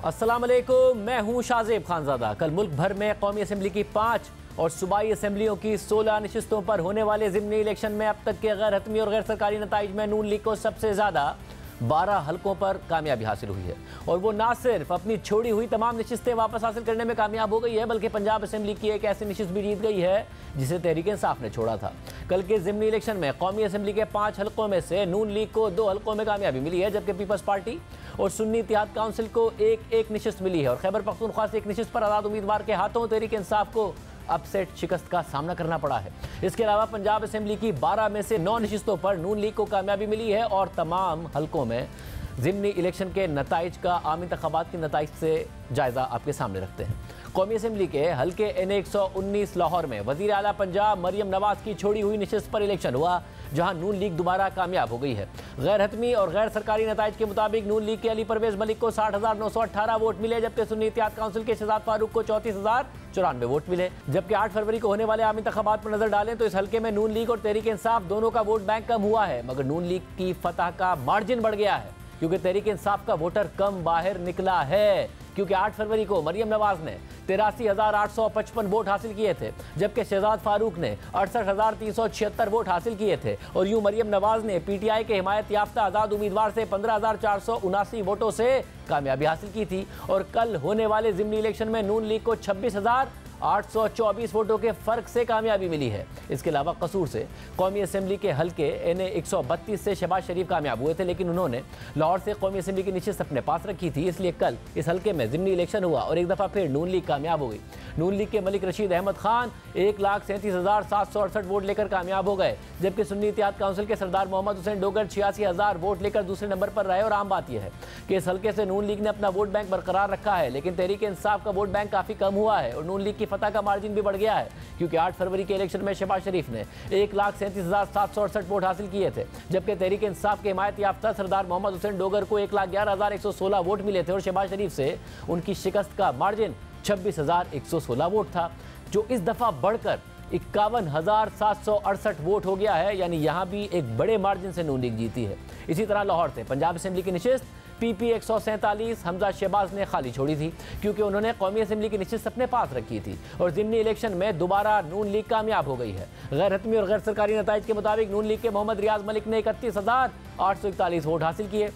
अस्सलाम वालेकुम, मैं हूं शाहजेब खानजादा। कल मुल्क भर में कौमी असम्बली की 5 और सूबाई असम्बलियों की 16 नशिस्तों पर होने वाले ज़िमनी इलेक्शन में अब तक के गैर हतमी और गैर सरकारी नताइज में नून लीग को सबसे ज़्यादा 12 हलकों पर कामयाबी हासिल हुई है और वो ना सिर्फ अपनी छोड़ी हुई तमाम नशिस्तें वापस हासिल करने में कामयाब हो गई है, बल्कि पंजाब असम्बली की एक ऐसी नशिस्त भी जीत गई है जिसे तहरीक इंसाफ ने छोड़ा था। कल के ज़िमनी इलेक्शन में कौमी असम्बली के 5 हलकों में से नून लीग को 2 हलकों में कामयाबी मिली है, जबकि पीपल्स पार्टी और सुन्नी इत्तेहाद काउंसिल को एक नशिस्त मिली है और खैबर पख्तूनख्वा से एक नशिस्त पर आज़ाद उम्मीदवार के हाथों तहरीक इंसाफ को अपसेट शिकस्त का सामना करना पड़ा है। इसके अलावा पंजाब असम्बली की 12 में से 9 नशिस्तों पर नून लीग को कामयाबी मिली है और तमाम हलकों में ज़िमनी इलेक्शन के नताइज का आम इंतखाबात के नताइज से जायज़ा आपके सामने रखते हैं। कौमी असम्बली के हल्के NA 119 लाहौर में वज़ीर आला पंजाब मरियम नवाज की छोड़ी हुई नशिस्त पर इलेक्शन हुआ, जहां नून लीग दोबारा कामयाब हो गई है। गैर हतमी और गैर सरकारी नताइज के मुताबिक नून लीग के अली परवेज मलिक को 60,918 वोट मिले, जबकि सुन्नी इत्तेहाद काउंसिल के शहजाद फारूक को 34,094 वोट मिले। जबकि 8 फरवरी को होने वाले आम इंतखाबात पर नजर डालें तो इस हल्के में नून लीग और तहरीक इंसाफ दोनों का वोट बैंक कम हुआ है, मगर नून लीग की फतह का मार्जिन बढ़ गया है क्योंकि तहरीक इंसाफ का वोटर कम बाहर निकला है, क्योंकि 8 फरवरी को मरियम नवाज ने 83,855 वोट हासिल किए थे, जबकि शहजाद फारूक ने 68,376 वोट हासिल किए थे और यूं मरियम नवाज ने PTI के हिमायत याफ्ता आज़ाद उम्मीदवार से 15,479 वोटों से कामयाबी हासिल की थी। और कल होने वाले ज़िमनी इलेक्शन में नून लीग को 26,824 वोटों के फर्क से कामयाबी मिली है। इसके अलावा कसूर से कौमी असम्बली के हल्के NA 132 से शहबाज शरीफ कामयाब हुए थे, लेकिन उन्होंने लाहौर से कौमी असम्बली की नशिस्त अपने पास रखी थी, इसलिए कल इस हल्के में ज़िमनी इलेक्शन हुआ और एक दफ़ा फिर नून लीग कामयाब हो गई। नून लीग के मलिक रशीद अहमद खान 1,37,768 वोट लेकर कामयाब हो गए, जबकि सुन्नी इत्तेहाद काउंसिल के सरदार मोहम्मद हुसैन डोगर 86,000 वोट लेकर दूसरे नंबर पर रहे। और आम बात यह है कि इस हल्के से नून लीग ने अपना वोट बैंक बरकरार रखा है, लेकिन तहरीक इंसाफ का वोट बैंक काफ़ी कम हुआ है और नून लीग की फतह का मार्जिन भी बढ़ गया है, क्योंकि 8 फरवरी के इलेक्शन में शहबाज शरीफ ने 1,37,768 वोट हासिल किए थे, जबकि तहरीक इंसाफ के हिमायत याफ्ता सरदार मोहम्मद हुसैन डोगर को 1,11,116 वोट मिले थे और शहबाज शरीफ से उनकी शिकस्त का मार्जिन 26,116 वोट था, जो इस दफा बढ़कर 51,768 वोट हो गया है। यानी यहां भी एक बड़े मार्जिन से नून लीग जीती है। इसी तरह लाहौर से पंजाब असम्बली की नशिस्त PP 147 हमजा शहबाज ने खाली छोड़ी थी, क्योंकि उन्होंने कौमी असम्बली की नशिस्त अपने पास रखी थी और ज़िमनी इलेक्शन में दोबारा नून लीग कामयाब हो गई है। गैर हतमी और गैर सरकारी नताइज के मुताबिक नून लीग के मोहम्मद रियाज मलिक ने 31,841 वोट हासिल किए,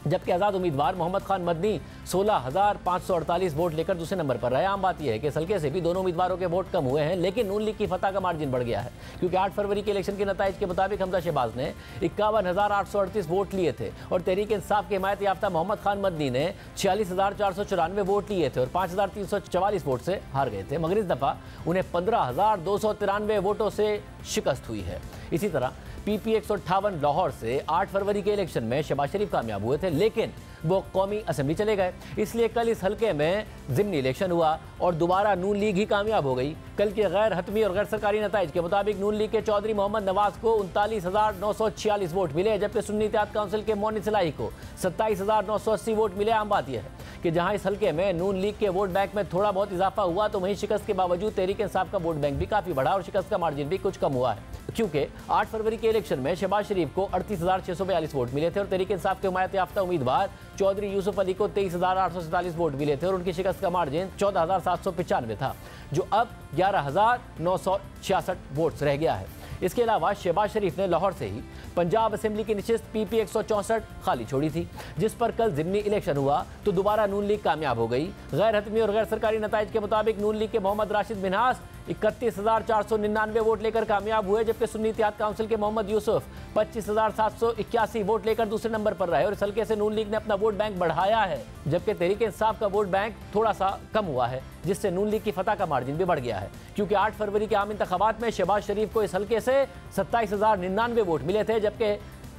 जबकि आज़ाद उम्मीदवार मोहम्मद खान मदनी 16,548 वोट लेकर दूसरे नंबर पर रहे। आम बात यह है कि इस हल्के से भी दोनों उम्मीदवारों के वोट कम हुए हैं, लेकिन नून लीग की फतह का मार्जिन बढ़ गया है, क्योंकि 8 फरवरी के इलेक्शन के नताइज के मुताबिक हमजा शहबाज ने 51,838 वोट लिए थे और तहरीक इंसाफ के हिमायत याफ्ता मोहम्मद खान मदनी ने 46,494 वोट लिए थे और 5,344 वोट से हार गए थे, मगर इस दफ़ा उन्हें 15,293 वोटों से शिकस्त हुई है। इसी तरह PP 158 लाहौर से 8 फरवरी के इलेक्शन में शहबाज शरीफ कामयाब हुए थे, लेकिन वो कौमी असम्बली चले गए, इसलिए कल इस हल्के में ज़िमनी इलेक्शन हुआ और दोबारा नून लीग ही कामयाब हो गई। कल के गैर हतमी और गैर सरकारी नताइज के मुताबिक नून लीग के चौधरी मोहम्मद नवाज को 39,946 वोट मिले, जबकि सुन्नी इत्तेहाद काउंसिल के मोनिस इलाही को 27,980 वोट मिले। आम बात यह है कि जहां इस हल्के में नून लीग के वोट बैंक में थोड़ा बहुत इजाफा हुआ, तो वहीं शिकस्त के बावजूद तहरीक इंसाफ का वोट बैंक भी काफ़ी बढ़ा और शिकस्त का मार्जिन भी कुछ कम हुआ है, क्योंकि 8 फरवरी के इलेक्शन में शहबाज शरीफ को 38,642 वोट मिले थे और तहरीक इंसाफ के हिमायत याफ्ता उम्मीदवार चौधरी यूसुफ अली को 23,847 वोट मिले थे और उनकी शिकस्त का मार्जिन 14,795 था, जो अब 11,966 वोट्स रह गया है। इसके अलावा शहबाज शरीफ ने लाहौर से ही पंजाब असम्बली की नशिस्त PP 164 खाली छोड़ी थी, जिस पर कल ज़िमनी इलेक्शन हुआ तो दोबारा नून लीग कामयाब हो गई। गैर हतमी और गैर सरकारी नताइज के मुताबिक नून लीग के मोहम्मद राशिद मिन्हास 31,499 वोट लेकर कामयाब हुए, जबकि सुन्नी इत्तेहाद काउंसिल के मोहम्मद यूसुफ 25,781 वोट लेकर दूसरे नंबर पर रहे और इस हल्के से नून लीग ने अपना वोट बैंक बढ़ाया है, जबकि तहरीक इंसाफ का वोट बैंक थोड़ा सा कम हुआ है, जिससे नून लीग की फतह का मार्जिन भी बढ़ गया है, क्योंकि 8 फरवरी के आम इंतखाबात में शहबाज शरीफ को इस हल्के से 27,099 वोट मिले थे, जबकि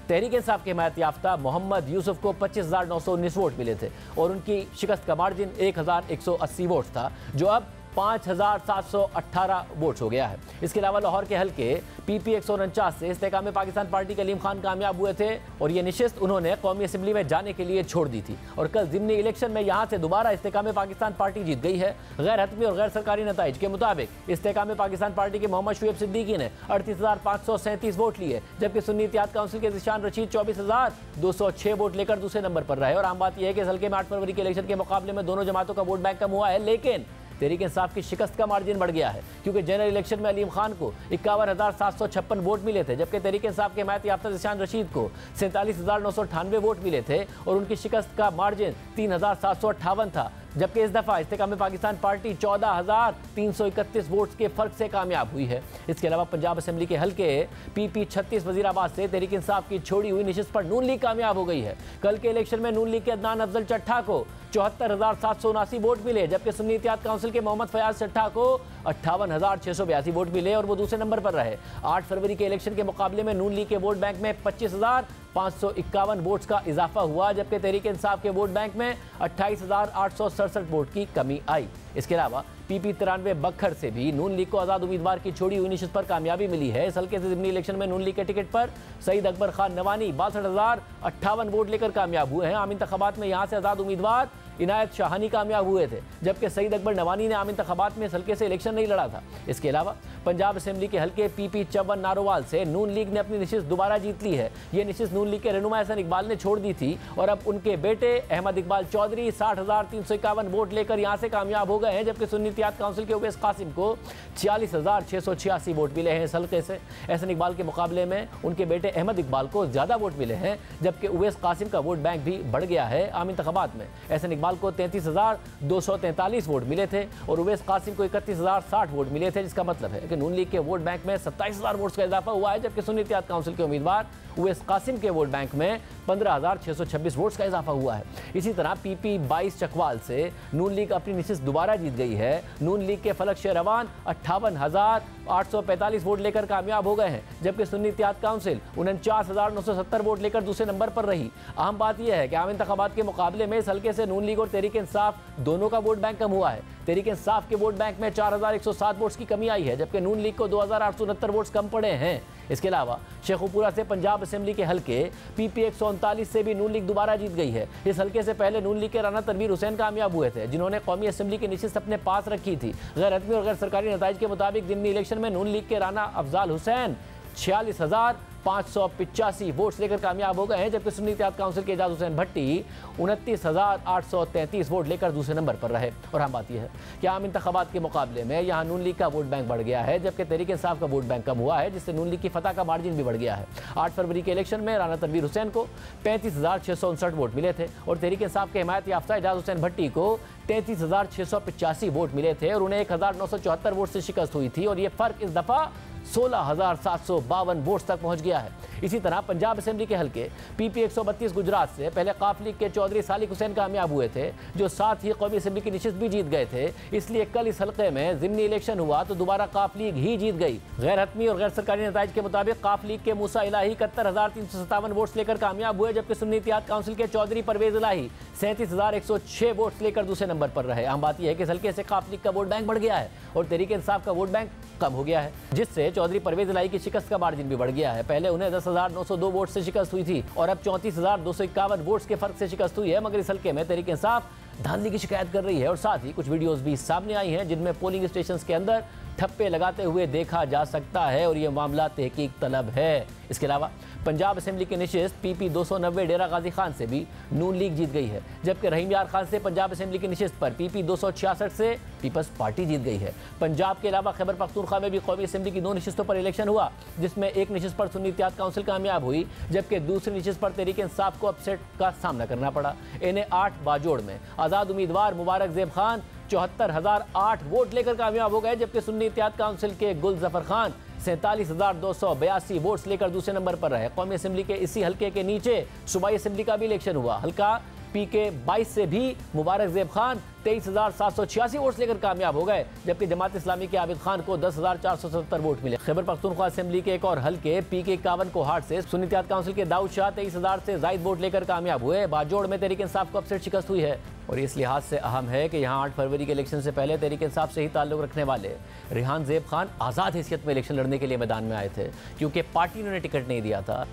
तहरीक इंसाफ के हिमायत याफ्ता मोहम्मद यूसुफ को 25,919 वोट मिले थे और उनकी शिकस्त का मार्जिन 1,180 वोट था, जो अब 5,718 वोट्स हो गया है। इसके अलावा लाहौर के हल्के PP 149 से इस्तेकाम पाकिस्तान पार्टी के अलीम खान कामयाब हुए थे और ये निशिस्त उन्होंने कौमी असेंबली में जाने के लिए छोड़ दी थी और कल ज़िमनी इलेक्शन में यहाँ से दोबारा इस्तेकाम पाकिस्तान पार्टी जीत गई है। गैर हतमी और गैर सरकारी नताइज के मुताबिक इस्तेकाम पाकिस्तान पार्टी के मोहम्मद शुएब सिद्दीकी ने 38,537 वोट लिए, जबकि सुन्नी इत्तेहाद काउंसिल के ज़ीशान रशीद 24,206 वोट लेकर दूसरे नंबर पर रहे। और आम बात यह है कि इस हल्के में 8 फरवरी के इलेक्शन के मुकाबले में दोनों जमातों का वोट बैंक कम हुआ है, लेकिन तहरीक इंसाफ की शिकस्त का मार्जिन बढ़ गया है क्योंकि जनरल इलेक्शन में अलीम खान को 51,756 वोट मिले थे, जबकि तहरीक इंसाफ के हिमायत याफ्ता ज़ीशान रशीद को 47,998 वोट मिले थे और उनकी शिकस्त का मार्जिन 3,758 था। जबकि इस दफ़ा इस्तेकाम पाकिस्तान पार्टी 14,331 वोट्स के फर्क से कामयाब हुई है। इसके अलावा पंजाब असेंबली के हल्के PP 36 वज़ीराबाद से तहरीक इंसाफ की छोड़ी हुई नशिस्त पर नून लीग कामयाब हो गई है। कल के इलेक्शन में नून लीग के अदनान अफजल चट्ठा को 74,779 वोट मिले, जबकि सुन्नी इत्तेहाद काउंसिल के मोहम्मद फयाज चट्ठा को 58,682 वोट मिले और वो दूसरे नंबर पर रहे। 8 फरवरी के इलेक्शन के मुकाबले में नून लीग के वोट बैंक में 25,551 वोट्स का इजाफा हुआ, जबकि तहरीक इंसाफ के वोट बैंक में 28,867 वोट की कमी आई। इसके अलावा PP 93 बखर से भी नून लीग को आज़ाद उम्मीदवार की छोड़ी हुई नशिस्त पर कामयाबी मिली है। इस हल्के से ज़िमनी इलेक्शन में नून लीग के टिकट पर सईद अकबर खान नवानी 62,058 वोट लेकर कामयाब हुए हैं। आम इंतखाबात में यहाँ से आज़ाद उम्मीदवार इनायत शाहानी कामयाब हुए थे, जबकि सईद अकबर नवानी ने आम इंतखाबात में इस हल्के से इलेक्शन नहीं लड़ा था। इसके अलावा पंजाब असेंबली के हल्के PP 54 नारोवाल से नून लीग ने अपनी नशिस्त दोबारा जीत ली है। ये नशिस्त नून लीग के रहनुमा एहसन इकबाल ने छोड़ दी थी और अब उनके बेटे अहमद इकबाल चौधरी 60,351 वोट लेकर यहाँ से कामयाब हो गए हैं, जबकि सुन्नी इत्तेहाद काउंसिल के उवैस कासिम को 46,686 वोट मिले हैं। इस हल्के से एहसन इकबाल के मुकाबले में उनके बेटे अहमद इकबाल को ज़्यादा वोट मिले हैं, जबकि उवैस कासिम का वोट बैंक भी बढ़ गया है। आम इंतखाबात में एहसन इकबाल को 33,243 वोट मिले थे और उवैस कासिम को 31,060 वोट मिले थे, जिसका मतलब है कि नून लीग के वोट बैंक में 27,000 वोट्स का इजाफा हुआ है, जबकि सुन्नी इत्तेहाद काउंसिल के उम्मीदवार उवैस कासिम के वोट बैंक में 15,626 वोट्स का इजाफा हुआ है। इसी तरह PP 22 चकवाल से नून लीग अपनी नशिस्त दोबारा जीत गई है। नून लीग के फलक शेरवान 58,845 वोट लेकर कामयाब हो गए हैं, जबकि सुन्नी इत्तेहाद काउंसिल 49,970 वोट लेकर दूसरे नंबर पर रही। अहम बात यह है कि आम इंतखाबात के मुकाबले में इस हल्के से नून लीग और तहरीक इंसाफ दोनों का वोट बैंक कम हुआ है। तहरीक इंसाफ के वोट बैंक में 4,107 वोट्स की कमी आई है, जबकि नून लीग को 2,869 वोट्स कम पड़े हैं। इसके अलावा शेखुपुरा से पंजाब असेंबली के हल्के PP 139 से भी नून लीग दोबारा जीत गई है। इस हल्के से पहले नून लीग के राना तनवीर हुसैन कामयाब हुए थे, जिन्होंने कौमी असेंबली की नशिस्त अपने पास रखी थी। गैर हतमी और गैर सरकारी नताइज के मुताबिक ज़िमनी इलेक्शन में नून लीग के राना अफजाल हुसैन 46,585 वोट्स लेकर कामयाब हो गए हैं, जबकि सुन्नी इत्तेहाद काउंसिल के एजाज हुसैन भट्टी 29,833 वोट लेकर दूसरे नंबर पर रहे। और हम बात यह है कि आम इंतखाबात के मुकाबले में यहाँ नून लीग का वोट बैंक बढ़ गया है, जबकि तहरीक इंसाफ का वोट बैंक कम हुआ है, जिससे नून लीग की फतह का मार्जिन भी बढ़ गया है। 8 फरवरी के इलेक्शन में राना तनवीर हुसैन को 35,659 वोट मिले थे और तहरीक इंसाफ के हिमायत याफ्ता एजाज हुसैन भट्टी को 33,685 वोट मिले थे और उन्हें 1,974 वोट से शिकस्त हुई थी और ये फर्क इस दफा 16,752 वोट्स तक पहुंच गया है। इसी तरह पंजाब असेंबली के हल्के PP 132 गुजरात से पहले काफ लीग के चौधरी सालिक हुसैन कामयाब हुए थे, जो साथ ही कौमी असेंबली की नशिस्त भी जीत गए थे। इसलिए कल इस हल्के में ज़िमनी इलेक्शन हुआ तो दोबारा काफ लीग ही जीत गई। गैर हतमी और गैर सरकारी नताइज के मुताबिक काफ लीग के मूसा इलाही 71,357 वोट्स लेकर कामयाब हुए, जबकि सुन्नी इत्तेहाद काउंसिल के चौधरी परवेज इलाही 37,106 वोट्स लेकर दूसरे नंबर पर रहे। आम बात यह है कि इस हल्के से काफ लीग का वोट बैंक बढ़ गया है और तहरीक इंसाफ का वोट बैंक कम हो गया है, जिससे चौधरी परवेज इलाही की शिकस्त का मार्जिन भी बढ़ गया है। पहले उन्हें 10,902 वोट से शिकस्त हुई थी और अब 34,251 वोट्स के फर्क से शिकस्त हुई है। मगर इस हल्के में तहरीक इंसाफ धांधली की शिकायत कर रही है और साथ ही कुछ वीडियोस भी सामने आई हैं जिनमें पोलिंग स्टेशन के अंदर ठप्पे लगाते हुए देखा जा सकता है और यह मामला तहकीक तलब है। इसके अलावा पंजाब असेंबली के नशिस्त PP 290 डेरा गाजी खान से भी नून लीग जीत गई है, जबकि रहीम यार खान से पंजाब असेंबली की नशिस्त पर PP 266 से पीपल्स पार्टी जीत गई है। पंजाब के अलावा खैबर पख्तूनख्वा में भी कौमी असेंबली की 2 नशिस्तों पर इलेक्शन हुआ, जिसमें एक नशिस्त पर सुन्नी इत्तेहाद काउंसिल कामयाब हुई, जबकि दूसरी नशिस्त पर तहरीक इंसाफ को अपसेट का सामना करना पड़ा। इन्हें 8 बाजोड़ में आज़ाद उम्मीदवार मुबारक ज़ेब खान 74,008 वोट लेकर कामयाब हो गए, जबकि सुन्नी इत्तेहाद काउंसिल के गुल जफर खान 47,282 वोट्स लेकर दूसरे नंबर पर रहे। कौमी असेंबली के इसी हल्के के नीचे सूबाई असेंबली का भी इलेक्शन हुआ। हल्का PK 22 से भी मुबारक ज़ेब खान 23,786 वोट्स लेकर कामयाब हो गए, जबकि जमात इस्लामी के आबिद खान को 10,477 वोट मिले। खैबर पख्तूनख्वा असेंबली के एक और हल्के PK 51 कोहाट से सुन्नी इत्तेहाद काउंसिल के दाऊद शाह 23,000 से ज़ायद वोट लेकर कामयाब हुए। बाजोड़ में तहरीक इंसाफ को अपसेट शिकस्त हुई है। और इस लिहाज से अहम है कि यहाँ 8 फरवरी के इलेक्शन से पहले तहरीक इंसाफ से ही ताल्लुक़ रखने वाले रेहान ज़ेब खान आज़ाद हैसियत में इलेक्शन लड़ने के लिए मैदान में आए थे, क्योंकि पार्टी ने उन्हें टिकट नहीं दिया था।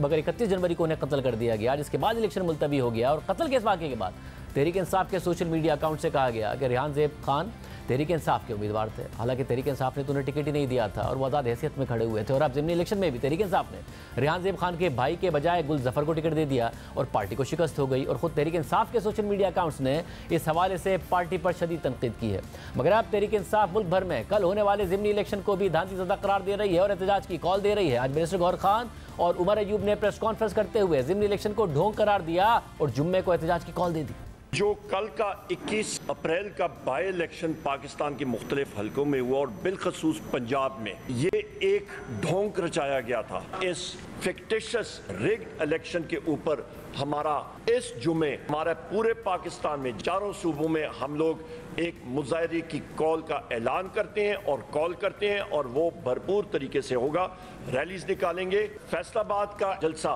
मगर 31 जनवरी को उन्हें कत्ल कर दिया गया, जिसके बाद इलेक्शन मुलतवी हो गया। और कत्ल के इस वाक़े के बाद तहरीक इंसाफ के सोशल मीडिया अकाउंट से कहा गया कि रेहान ज़ेब खान तहरीक इंसाफ के उम्मीदवार थे। हालांकि तहरीक इंसाफ ने तो उन्हें टिकट ही नहीं दिया था और वो आज़ाद हैसियत में खड़े हुए थे। और अब ज़िमनी इलेक्शन में भी तहरीक इंसाफ ने रेहान ज़ेब खान के भाई के बजाय गुल जफ़र को टिकट दे दिया और पार्टी को शिकस्त हो गई। और ख़ुद तहरीक इंसाफ के सोशल मीडिया अकाउंट्स ने इस हवाले से पार्टी पर शदीद तनकीद की है। मगर अब तहरीक इंसाफ मुल्क भर में कल होने वाले ज़िमनी इलेक्शन को भी धांधली ज़दा करार दे रही है और एहतजाज की कॉल दे रही है। आज मिनिस्टर गौहर खान और उमर अयूब ने प्रेस कॉन्फ्रेंस करते हुए ज़िमनी इलेक्शन को ढोंग करार दिया और जुम्मे को एहतजाज की कॉल दे दी। जो कल का 21 अप्रैल का बाई इलेक्शन पाकिस्तान के मुख्तलिफ हलकों में हुआ और बिलखसूस पंजाब में, ये एक ढोंग रचाया गया था। इस फिक्टिशियस रिग्ड इलेक्शन के ऊपर हमारा इस जुमे हमारे पूरे पाकिस्तान में चारों सूबों में हम लोग एक मुजाहरे की कॉल का ऐलान करते हैं और वो भरपूर तरीके से होगा। रैलीज निकालेंगे। फैसलाबाद का जलसा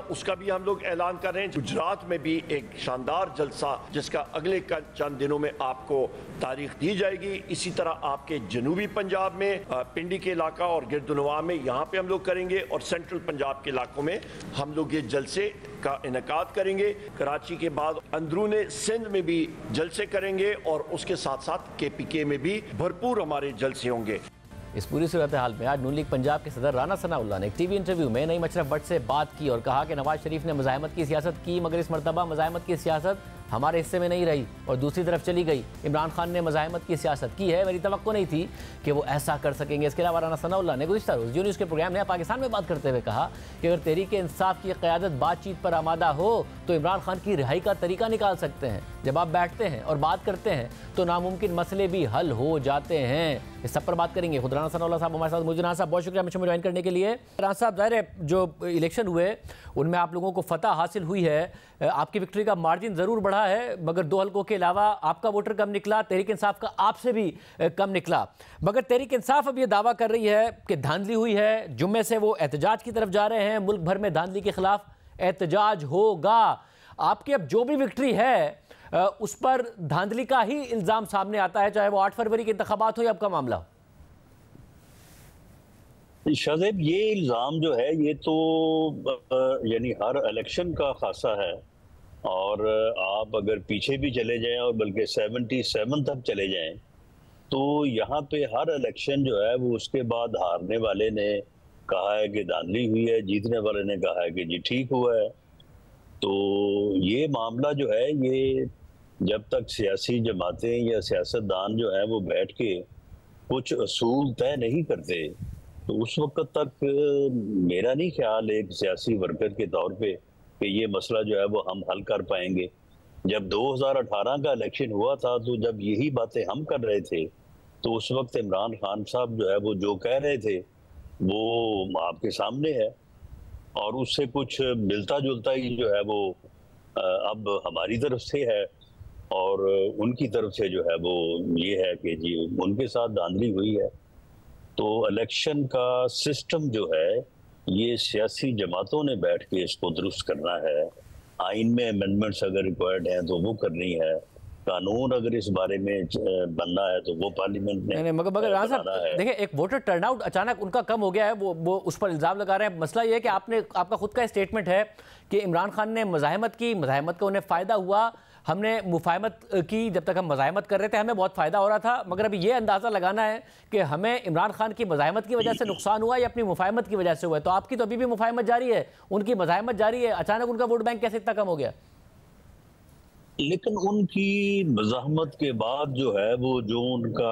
उसका भी हम लोग ऐलान कर रहे हैं। गुजरात में भी एक शानदार जलसा जिसका अगले चंद दिनों में आपको तारीख दी जाएगी। इसी तरह आपके जनूबी पंजाब में पिंडी के इलाका और गिरदुनवा में यहाँ पे हम लोग करेंगे और सेंट्रल पंजाब के इलाकों में हम लोग ये जलसे का इनेकाद करेंगे। कराची के बाद अंदरूने सिंध में भी जलसे करेंगे और उसके साथ साथ KPK में भी भरपूर हमारे जलसे होंगे। इस पूरी सूरत हाल में आज नून लीग पंजाब के सदर राना सनाउल्लाह ने एक टीवी इंटरव्यू में नईम अशरफ भट्ट से बात की और कहा कि नवाज शरीफ ने मज़ाहमत की सियासत की, मगर इस मरतबा मज़ाहमत की सियासत हमारे हिस्से में नहीं रही और दूसरी तरफ चली गई। इमरान खान ने मज़ाहमत की सियासत की है, मेरी तवक्को नहीं थी कि वो ऐसा कर सकेंगे। इसके अलावा राना सनाउल्लाह ने गुज़िश्ता रोज़ जियो न्यूज़ के प्रोग्राम में पाकिस्तान में बात करते हुए कहा कि अगर तहरीक इंसाफ की क़यादत बातचीत पर आमादा हो तो इमरान खान की रिहाई का तरीका निकाल सकते हैं। जब आप बैठते हैं और बात करते हैं तो नामुमकिन मसले भी हल हो जाते हैं। इस सब पर बात करेंगे। खुद राना सनाउल्लाह साहब हमारे साथ मौजूद। राना साहब बहुत शुक्रिया मुझे ज्वाइन करने के लिए। राना साहब, ज़ाहिर है जो इलेक्शन हुए उनमें आप लोगों को फतह हासिल हुई है, आपकी विक्ट्री का मार्जिन ज़रूर बढ़ा है, मगर 2 हलकों के अलावा आपका वोटर कम निकला, तहरीक इंसाफ का आपसे भी कम निकला। मगर तहरीक इंसाफ अब ये दावा कर रही है कि धांधली हुई है। जुम्मे से वो एहतजाज की तरफ जा रहे हैं, मुल्क भर में धांधली के खिलाफ एहतजाज होगा। आपकी अब जो भी विक्ट्री है उस पर धांधली का ही इल्ज़ाम सामने आता है, चाहे वो 8 फरवरी के इंतखाबात हो या आपका मामला हो। शाहजेब, ये इल्ज़ाम जो है ये तो यानी हर इलेक्शन का खासा है। और आप अगर पीछे भी चले जाएं और बल्कि 77 तक चले जाएं तो यहाँ पे हर इलेक्शन जो है वो उसके बाद हारने वाले ने कहा है कि धांधली हुई है, जीतने वाले ने कहा है कि जी ठीक हुआ है। तो ये मामला जो है ये जब तक सियासी जमातें या सियासतदान जो है वो बैठ के कुछ असूल तय नहीं करते तो उस वक्त तक मेरा नहीं ख्याल एक सियासी वर्कर के तौर पे कि ये मसला जो है वो हम हल कर पाएंगे। जब 2018 का इलेक्शन हुआ था तो जब यही बातें हम कर रहे थे तो उस वक्त इमरान खान साहब जो है वो जो कह रहे थे वो आपके सामने है और उससे कुछ मिलता जुलता ही जो है वो अब हमारी तरफ से है और उनकी तरफ से जो है वो ये है कि जी उनके साथ धांधली हुई है। तो इलेक्शन का सिस्टम जो है ये सियासी जमातों ने बैठ के इसको दुरुस्त करना है। आइन में अमेंडमेंट्स अगर रिक्वायर्ड हैं तो वो करनी है, कानून अगर इस बारे में बनना है तो वो पार्लियामेंट ने मगर राना साहब देखिए, एक वोटर टर्नआउट अचानक उनका कम हो गया है, वो उस पर इल्ज़ाम लगा रहे हैं। मसला ये है कि आपका खुद का स्टेटमेंट है कि इमरान खान ने मज़ाहमत की, मज़ाहमत का उन्हें फ़ायदा हुआ, हमने मुफाहमत की, जब तक हम मज़ाहमत कर रहे थे हमें बहुत फ़ायदा हो रहा था। मगर अभी ये अंदाज़ा लगाना है कि हमें इमरान खान की मज़ाहमत की वजह से नुकसान हुआ या अपनी मुफाहमत की वजह से हुआ है। तो आपकी तो अभी भी मुफाहमत जारी है, उनकी मज़ाहमत जारी है, अचानक उनका वोट बैंक कैसे इतना कम हो गया? लेकिन उनकी मज़ाहमत के बाद जो है वो जो उनका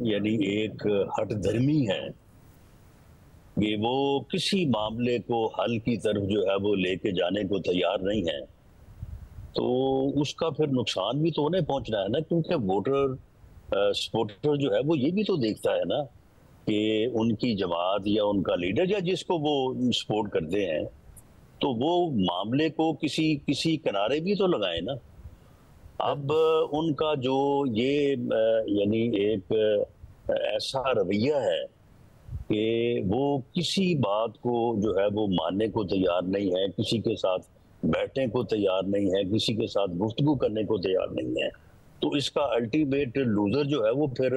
यानी एक हठधर्मी है कि वो किसी मामले को हल की तरफ जो है वो लेके जाने को तैयार नहीं है तो उसका फिर नुकसान भी तो उन्हें पहुंचना है ना, क्योंकि वोटर सपोर्टर जो है वो ये भी तो देखता है ना कि उनकी जमात या उनका लीडर या जिसको वो सपोर्ट करते हैं तो वो मामले को किसी किनारे भी तो लगाए ना। अब उनका जो ये यानी एक ऐसा रवैया है कि वो किसी बात को जो है वो मानने को तैयार नहीं है, किसी के साथ बैठने को तैयार नहीं है, किसी के साथ गुफ्तगू करने को तैयार नहीं है। तो इसका अल्टीमेट लूजर जो है वो फिर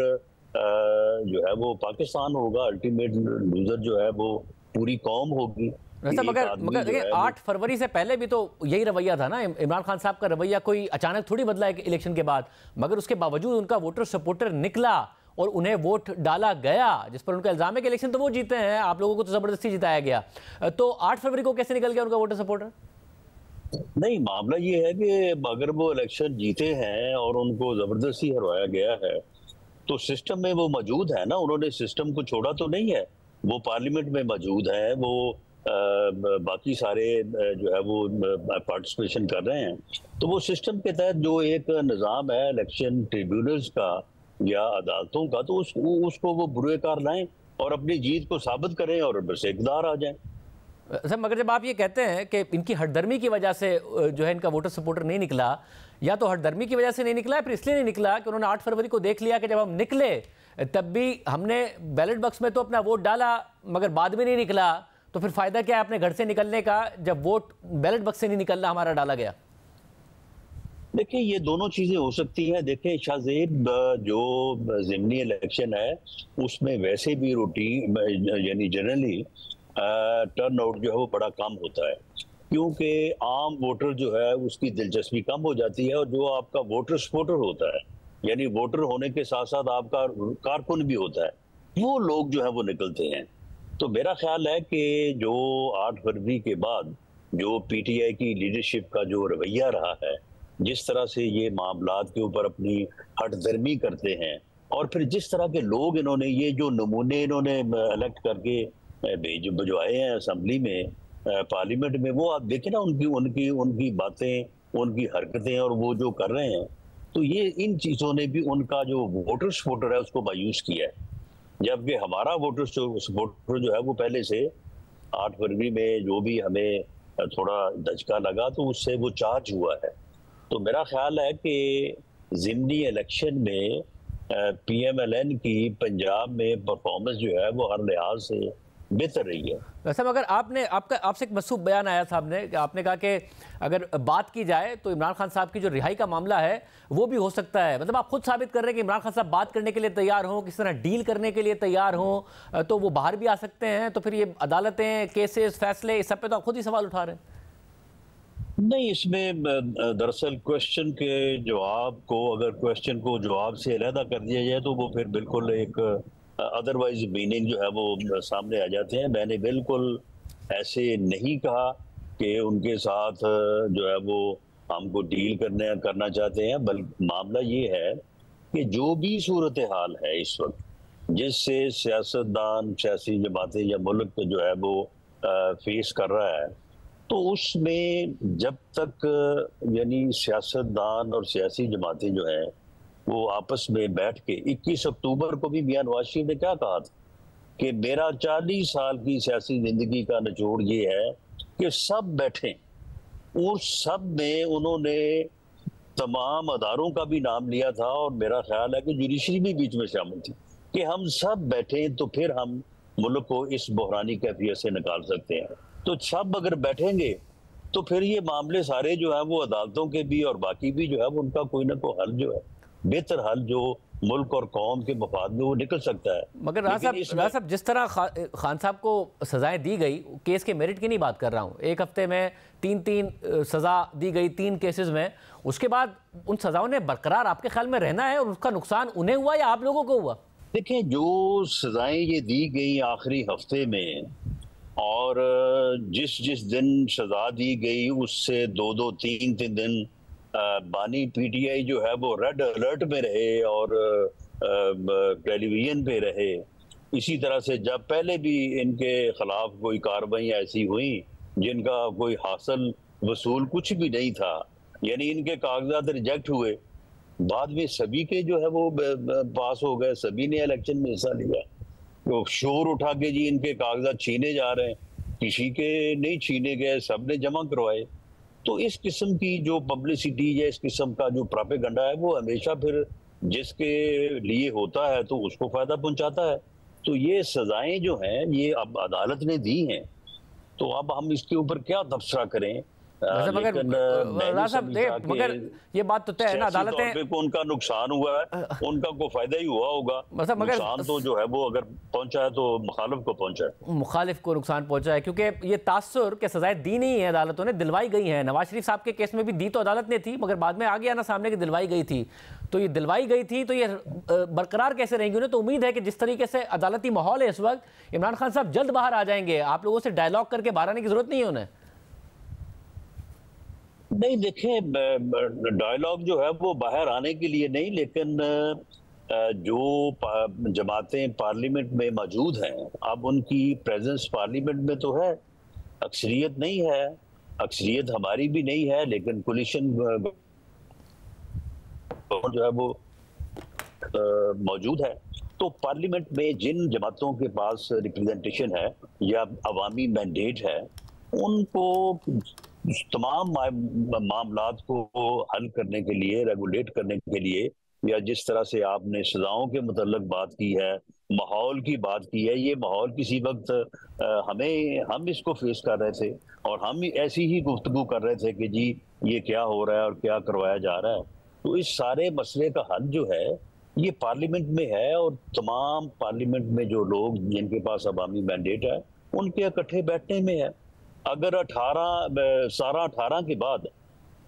जो है वो पाकिस्तान होगा। अल्टीमेट लूजर जो है वो पूरी कौम होगी। वैसे मगर देखिए 8 फरवरी से पहले भी तो यही रवैया था ना, इमरान खान साहब का रवैया कोई अचानक थोड़ी बदला है इलेक्शन के बाद, मगर उसके बावजूद उनका वोटर सपोर्टर निकला और उन्हें वोट डाला गया, जिस पर उनका इल्जाम है कि इलेक्शन तो वो जीते हैं, आप लोगों को तो जबरदस्ती जिताया गया। तो 8 फरवरी को कैसे निकल गया उनका वोटर सपोर्टर? नहीं, मामला ये है कि अगर वो इलेक्शन जीते हैं और उनको जबरदस्ती हरवाया गया है तो सिस्टम में वो मौजूद है ना, उन्होंने सिस्टम को छोड़ा तो नहीं है, वो पार्लियामेंट में मौजूद है, वो बाकी सारे जो है वो पार्टिसिपेशन कर रहे हैं। तो वो सिस्टम के तहत जो एक निज़ाम है इलेक्शन ट्रिब्यूनल्स का या अदालतों का, तो उसको वो बुरे कार लाएं और अपनी जीत को साबित करें और बस इक़्तिदार आ जाएं। सर मगर जब आप ये कहते हैं कि इनकी हठधर्मी की वजह से जो है इनका वोटर सपोर्टर नहीं निकला, या तो हठधर्मी की वजह से नहीं निकला, फिर इसलिए नहीं निकला कि उन्होंने 8 फरवरी को देख लिया कि जब हम निकले तब भी हमने बैलेट बॉक्स में तो अपना वोट डाला मगर बाद में नहीं निकला, तो फिर फायदा क्या है अपने घर से निकलने का जब वोट बैलेट बॉक्स से नहीं निकलना हमारा डाला गया? देखिए, ये दोनों चीजें हो सकती हैं। देखिए शाहजेब, जो ज़िमनी इलेक्शन है उसमें वैसे भी रूटीन यानी जनरली टर्न आउट जो है वो बड़ा कम होता है, क्योंकि आम वोटर जो है उसकी दिलचस्पी कम हो जाती है, और जो आपका वोटर सपोर्टर होता है यानी वोटर होने के साथ साथ आपका कारकुन भी होता है, वो लोग जो है वो निकलते हैं। तो मेरा ख्याल है कि जो 8 फरवरी के बाद जो पीटीआई की लीडरशिप का जो रवैया रहा है, जिस तरह से ये मामलात के ऊपर अपनी हठधर्मी करते हैं, और फिर जिस तरह के लोग इन्होंने ये जो नमूने इन्होंने इलेक्ट करके भिजवाए हैं असेंबली में, पार्लियामेंट में, वो आप देखें ना उनकी उनकी उनकी बातें, उनकी हरकतें और वो जो कर रहे हैं, तो ये इन चीज़ों ने भी उनका जो वोटर सपोर्टर है उसको मायूस किया है। जबकि हमारा वोटर सपोर्टर जो है वो पहले से 8 फरवरी में जो भी हमें थोड़ा धचका लगा तो उससे वो चार्ज हुआ है। तो मेरा ख्याल है कि ज़िमनी इलेक्शन में पीएमएलएन की पंजाब में परफॉर्मेंस जो है वो हर लिहाज से बेहतर रही है। वैसे मगर आपसे एक मसूब बयान आया सामने, आपने कहा कि अगर बात की जाए तो इमरान खान साहब की जो रिहाई का मामला है वो भी हो सकता है, मतलब आप खुद साबित कर रहे हैं कि इमरान खान साहब बात करने के लिए तैयार हों, किस तरह डील करने के लिए तैयार हों, तो वो बाहर भी आ सकते हैं। तो फिर ये अदालतें, केसेस, फैसले, इस सब पे तो आप खुद ही सवाल उठा रहे हैं। नहीं, इसमें दरअसल क्वेश्चन के जवाब को, अगर क्वेश्चन को जवाब से अलहदा कर दिया जाए तो वो फिर बिल्कुल एक अदरवाइज मीनिंग जो है वो सामने आ जाते हैं। मैंने बिल्कुल ऐसे नहीं कहा कि उनके साथ जो है वो हमको डील करना चाहते हैं, बल्कि मामला ये है कि जो भी सूरत हाल है इस वक्त, जिससे सियासतदान, सियासी जमातें या मुल्क जो है वो फेस कर रहा है, तो उसमें जब तक यानी सियासतदान और सियासी जमातें जो हैं वो आपस में बैठ के, 21 अक्टूबर को भी मियां नवाज शरीफ ने क्या कहा था कि मेरा 40 साल की सियासी जिंदगी का निचोड़ ये है कि सब बैठें। उस सब में उन्होंने तमाम अदारों का भी नाम लिया था, और मेरा ख्याल है कि जुडिशरी भी बीच में शामिल थी, कि हम सब बैठें तो फिर हम मुल्क को इस बहरानी कैफियत से निकाल सकते हैं। तो सब अगर बैठेंगे तो फिर ये मामले सारे जो है वो अदालतों के भी और बाकी भी जो है वो उनका कोई ना कोई हल जो है, बेहतर हल जो मुल्क और कौम के मफाद में, वो निकल सकता है। मगर राज साहब जिस तरह खान साहब को सजाएं दी गई, केस के मेरिट की नहीं बात कर रहा हूँ, एक हफ्ते में 3 सजा दी गई 3 केसेस में, उसके बाद उन सजाओं ने बरकरार आपके ख्याल में रहना है और उसका नुकसान उन्हें हुआ या आप लोगों को हुआ? देखिए, जो सजाएं ये दी गई आखिरी हफ्ते में, और जिस जिस दिन सजा दी गई उससे 2-2, 3-3 दिन बानी पीटीआई जो है वो रेड अलर्ट में रहे और टेलीविजन पे रहे। इसी तरह से जब पहले भी इनके खिलाफ कोई कार्रवाई ऐसी हुई जिनका कोई हासिल वसूल कुछ भी नहीं था, यानी इनके कागजात रिजेक्ट हुए, बाद में सभी के जो है वो पास हो गए, सभी ने इलेक्शन में हिस्सा लिया। तो शोर उठा के जी इनके कागजात छीने जा रहे हैं, किसी के नहीं छीने गए, सबने जमा करवाए। तो इस किस्म की जो पब्लिसिटी या इस किस्म का जो प्रोपेगेंडा है वो हमेशा फिर जिसके लिए होता है तो उसको फायदा पहुंचाता है। तो ये सजाएं जो हैं ये अब अदालत ने दी हैं, तो अब हम इसके ऊपर क्या तबसरा करें वैसे मगर लेकिन मैं राज नहीं साहब समझता देख, मगर ये बात तो तय है ना, सियासी तौर अदालतें पे को उनका नुकसान हुआ है, उनका को फायदा ही हुआ होगा। मतलब मगर नुकसान तो जो है वो अगर पहुंचा है तो मुखालिफ को पहुंचा है। मुखालिफ को नुकसान पहुंचा है, क्योंकि ये तासुर के सजाएं दी नहीं है अदालतों ने, दिलवाई गई है। नवाज शरीफ साहब के केस में भी दी तो अदालत ने थी, मगर बाद में आ गया ना सामने की दिलवाई गई थी। तो ये दिलवाई गई थी तो ये बरकरार कैसे रहेंगी? उन्हें तो उम्मीद है कि जिस तरीके से अदालती माहौल है इस वक्त, इमरान खान साहब जल्द बाहर आ जाएंगे। आप लोगों से डायलॉग करके बाहर आने की जरूरत नहीं है उन्हें। नहीं, देखें, डायलॉग जो है वो बाहर आने के लिए नहीं, लेकिन जो जमातें पार्लियामेंट में मौजूद हैं, अब उनकी प्रेजेंस पार्लियामेंट में तो है, अक्सरियत नहीं है, अक्सरियत हमारी भी नहीं है, लेकिन कोलिशन जो है वो मौजूद है। तो पार्लियामेंट में जिन जमातों के पास रिप्रेजेंटेशन है या अवामी मैंडेट है, उनको तमाम मामलात को हल करने के लिए, रेगुलेट करने के लिए, या जिस तरह से आपने सजाओं के मुतल्लक बात की है, माहौल की बात की है, ये माहौल किसी वक्त हम इसको फेस कर रहे थे और हम ऐसी ही गुफ्तगू कर रहे थे कि जी ये क्या हो रहा है और क्या करवाया जा रहा है। तो इस सारे मसले का हल जो है ये पार्लियामेंट में है, और तमाम पार्लियामेंट में जो लोग जिनके पास अवामी मैंडेट है उनके इकट्ठे बैठने में है। अगर 18 के बाद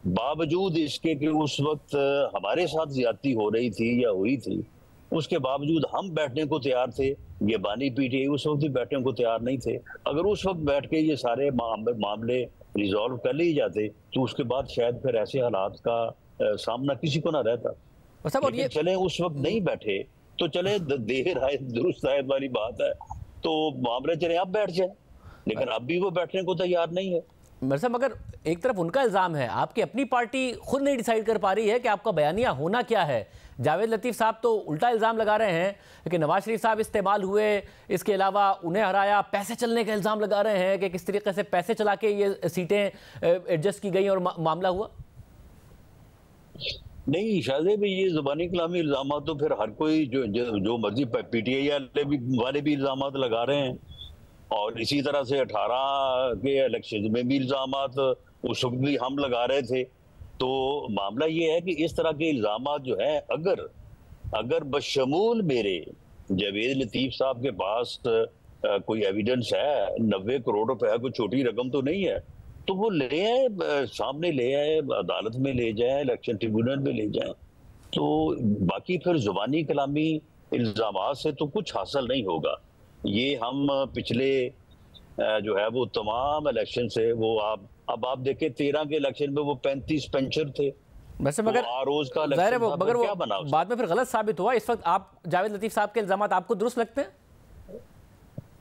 बावजूद इसके कि उस वक्त हमारे साथ ज्यादती हो रही थी या हुई थी, उसके बावजूद हम बैठने को तैयार थे, ये बानी पीटीआई उस वक्त भी बैठने को तैयार नहीं थे। अगर उस वक्त बैठ के ये सारे मामले रिजॉल्व कर लिए जाते तो उसके बाद शायद फिर ऐसे हालात का सामना किसी को ना रहता। और ये चले उस वक्त नहीं बैठे तो चले, देर आए दुरुस्त आए वाली बात है, तो मामले चले अब बैठ जाए, लेकिन अब भी वो बैठने को तैयार नहीं है। मगर एक तरफ उनका इल्जाम है, आपकी अपनी पार्टी खुद नहीं डिसाइड कर पा रही है कि आपका बयानिया होना क्या है। जावेद लतीफ साहब तो उल्टा इल्जाम लगा रहे हैं कि नवाज शरीफ साहब इस्तेमाल हुए, इसके अलावा उन्हें हराया, पैसे चलने का इल्जाम लगा रहे हैं कि किस तरीके से पैसे चला के ये सीटें एडजस्ट की गई और मामला हुआ। नहीं शाहजे भाई, ये जुबानी कलामी इल्जाम तो फिर हर कोई जो मर्जी पीटीआई वाले भी इल्जाम लगा रहे हैं, और इसी तरह से 18 के इलेक्शन में भी इल्जाम उस वक्त भी हम लगा रहे थे। तो मामला ये है कि इस तरह के इल्जाम जो है, अगर बशमूल मेरे जावेद लतीफ साहब के पास कोई एविडेंस है, 90 करोड़ रुपए कोई छोटी रकम तो नहीं है, तो वो ले आए, सामने ले आए, अदालत में ले जाए, इलेक्शन ट्रिब्यूनल में ले जाए। तो बाकी फिर जुबानी कलामी इल्जामात से तो कुछ हासिल नहीं होगा। ये हम पिछले जो है वो तमाम इलेक्शन से वो अब आप देखें 13 के इलेक्शन में वो 35 पेंशन थे, वैसे मगर रोज का जाहिर है मगर वो क्या बना बाद में फिर गलत साबित हुआ। इस वक्त आप जावेद लतीफ साहब के इल्जाम आपको दुरुस्त लगते हैं?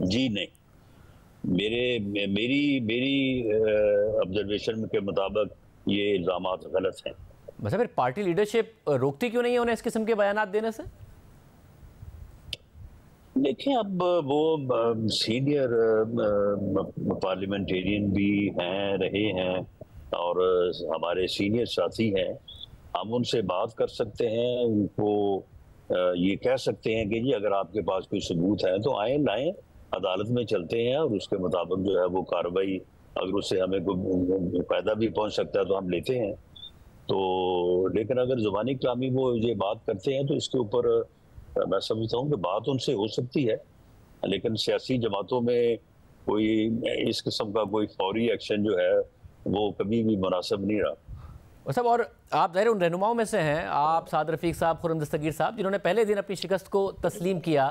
जी नहीं, मेरी ऑब्जर्वेशन के मुताबिक ये इल्जाम गलत हैं। वैसे फिर पार्टी लीडरशिप रोकती क्यों नहीं है उन्हें इस किस्म के बयानात देने से? देखिए, अब वो सीनियर पार्लियामेंटेरियन भी हैं, रहे हैं, और हमारे सीनियर साथी हैं। हम उनसे बात कर सकते हैं, उनको ये कह सकते हैं कि जी अगर आपके पास कोई सबूत है तो आए लाएं, अदालत में चलते हैं और उसके मुताबिक जो है वो कार्रवाई, अगर उससे हमें कोई फायदा भी पहुंच सकता है तो हम लेते हैं। तो लेकिन अगर जुबानी कलामी वो ये बात करते हैं तो इसके ऊपर मैं समझता हूँ कि बात उनसे हो सकती है, लेकिन सियासी जमातों में कोई इस किस्म का कोई फौरी एक्शन जो है वो कभी भी मुनासिब नहीं रहा। साहब, और आप ज़ाहिर उन रहनुमाओं में से हैं, आप साद रफ़ीक साहब, खुर्रम दस्तगीर साहब, जिन्होंने पहले दिन अपनी शिकस्त को तस्लीम किया।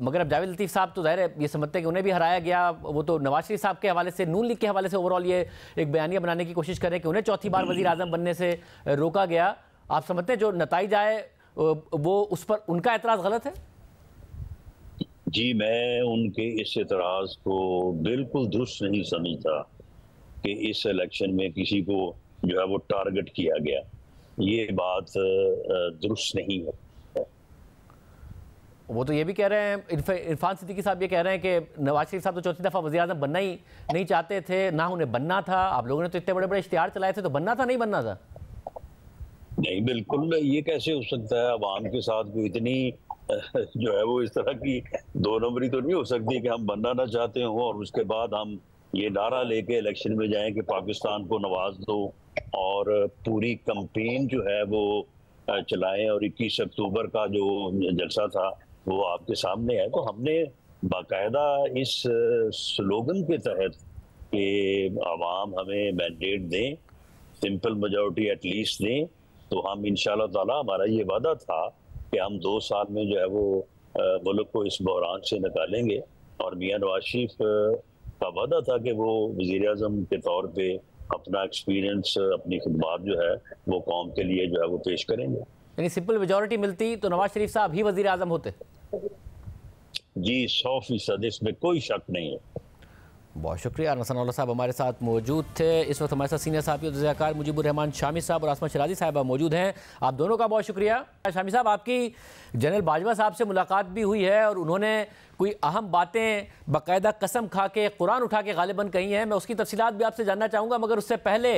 मगर अब जावेद लतीफ़ साहब तो ज़ाहिर है ये समझते हैं कि उन्हें भी हराया गया। वो तो नवाज शरीफ साहब के हवाले से, नून लीग के हवाले से ओवरऑल ये एक बयानिया बनाने की कोशिश करें कि उन्हें चौथी बार वज़ीर आज़म बनने से रोका गया। आप समझते हैं जो नताइज आए वो उस पर उनका एतराज़ गलत है? जी, मैं उनके इस एतराज़ को बिल्कुल दुरुस्त नहीं समझता कि इस इलेक्शन में किसी को जो है वो टारगेट किया गया। ये बात दुरुस्त नहीं है। वो तो ये भी कह रहे हैं, इरफान सिद्दीकी साहब ये कह रहे हैं कि नवाज शरीफ साहब तो चौथी दफ़ा वज़ीर आज़म बनना ही नहीं चाहते थे, ना उन्हें बनना था। आप लोगों ने तो इतने बड़े बड़े इश्तिहार चलाए थे, तो बनना था नहीं बनना था? नहीं, बिल्कुल ये कैसे हो सकता है? अवाम के साथ कोई इतनी जो है वो इस तरह की दो नंबरी तो नहीं हो सकती कि हम बनना ना चाहते हो और उसके बाद हम ये नारा लेके इलेक्शन में जाएं कि पाकिस्तान को नवाज दो और पूरी कैंपेन जो है वो चलाएं, और 21 अक्टूबर का जो जलसा था वो आपके सामने है। तो हमने बाकायदा इस स्लोगन के तहत कि आवाम हमें मैंडेट दें, सिंपल मेजॉरिटी एटलीस्ट दें, तो हम इंशाल्लाह ताला, हमारा ये वादा था कि हम 2 साल में जो है वो मुल्क को इस बहरान से निकालेंगे। और मियां नवाज शरीफ का वादा था कि वो वज़ीर आज़म के तौर पे अपना एक्सपीरियंस, अपनी खिदमत जो है वो कौम के लिए जो है वो पेश करेंगे। यानी सिंपल मेजॉरिटी मिलती तो नवाज शरीफ साहब ही वज़ीर आज़म होते? जी 100%, इसमें कोई शक नहीं है। बहुत शुक्रिया। नसरुल्लाह साहब हमारे साथ मौजूद थे। इस वक्त हमारे साथ सीनियर साहब ज़ियाकार मुजीबुर रहमान शामी साहब और आसमा शराजी साहब मौजूद हैं। आप दोनों का बहुत शुक्रिया। शामी साहब, आपकी जनरल बाजवा साहब से मुलाकात भी हुई है और उन्होंने कोई अहम बातें बाकायदा कसम खा के, कुरान उठा के गालिबन कही हैं। मैं उसकी तफसीलात भी आपसे जानना चाहूँगा, मगर उससे पहले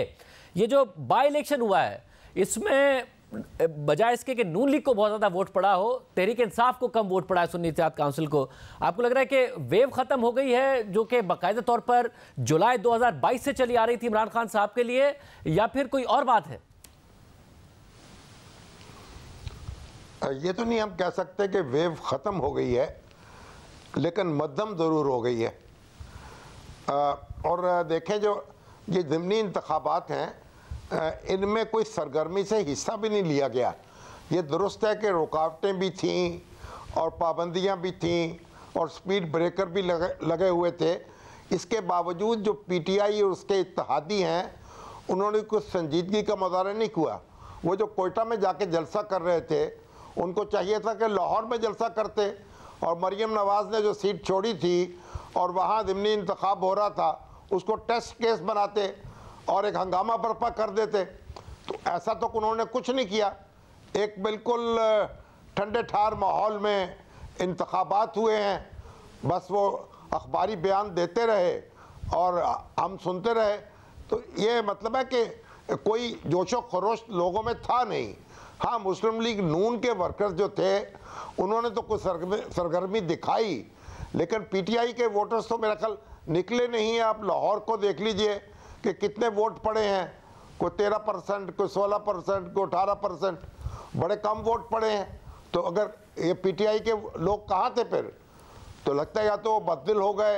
ये जो बाई इलेक्शन हुआ है इसमें बजाय इसके कि नून लीग को बहुत ज़्यादा वोट पड़ा हो, तहरीक इंसाफ को कम वोट पड़ा है सुन्नी इत्तेहाद काउंसिल को। आपको लग रहा है कि वेव ख़त्म हो गई है जो कि बाकायदा तौर पर जुलाई 2022 से चली आ रही थी इमरान खान साहब के लिए, या फिर कोई और बात है? ये तो नहीं हम कह सकते कि वेव ख़त्म हो गई है, लेकिन मध्यम ज़रूर हो गई है। और देखें जो ये ज़िमनी इंतखाबात हैं, इनमें कोई सरगर्मी से हिस्सा भी नहीं लिया गया। ये दुरुस्त है कि रुकावटें भी थीं और पाबंदियां भी थीं और स्पीड ब्रेकर भी लगे हुए थे। इसके बावजूद जो पीटीआई और उसके इत्तेहादी हैं उन्होंने कुछ संजीदगी का मुजाहरा नहीं हुआ। वो जो कोयटा में जाके जलसा कर रहे थे, उनको चाहिए था कि लाहौर में जलसा करते, और मरियम नवाज़ ने जो सीट छोड़ी थी और वहाँ ज़िमनी इंतखाब हो रहा था उसको टेस्ट केस बनाते और एक हंगामा बर्पा कर देते। तो ऐसा तो उन्होंने कुछ नहीं किया। एक बिल्कुल ठंडे ठार माहौल में इंतखाबात हुए हैं, बस वो अखबारी बयान देते रहे और हम सुनते रहे। तो ये मतलब है कि कोई जोशो खरोश लोगों में था नहीं। हाँ, मुस्लिम लीग नून के वर्कर्स जो थे उन्होंने तो कुछ सरगर्मी दिखाई, लेकिन पीटीआई के वोटर्स तो मेरा ख्याल निकले नहीं है। आप लाहौर को देख लीजिए कि कितने वोट पड़े हैं, कोई 13%, कोई 16%, कोई 18%, बड़े कम वोट पड़े हैं। तो अगर ये पीटीआई के लोग कहाँ थे फिर? तो लगता है या तो बददिल हो गए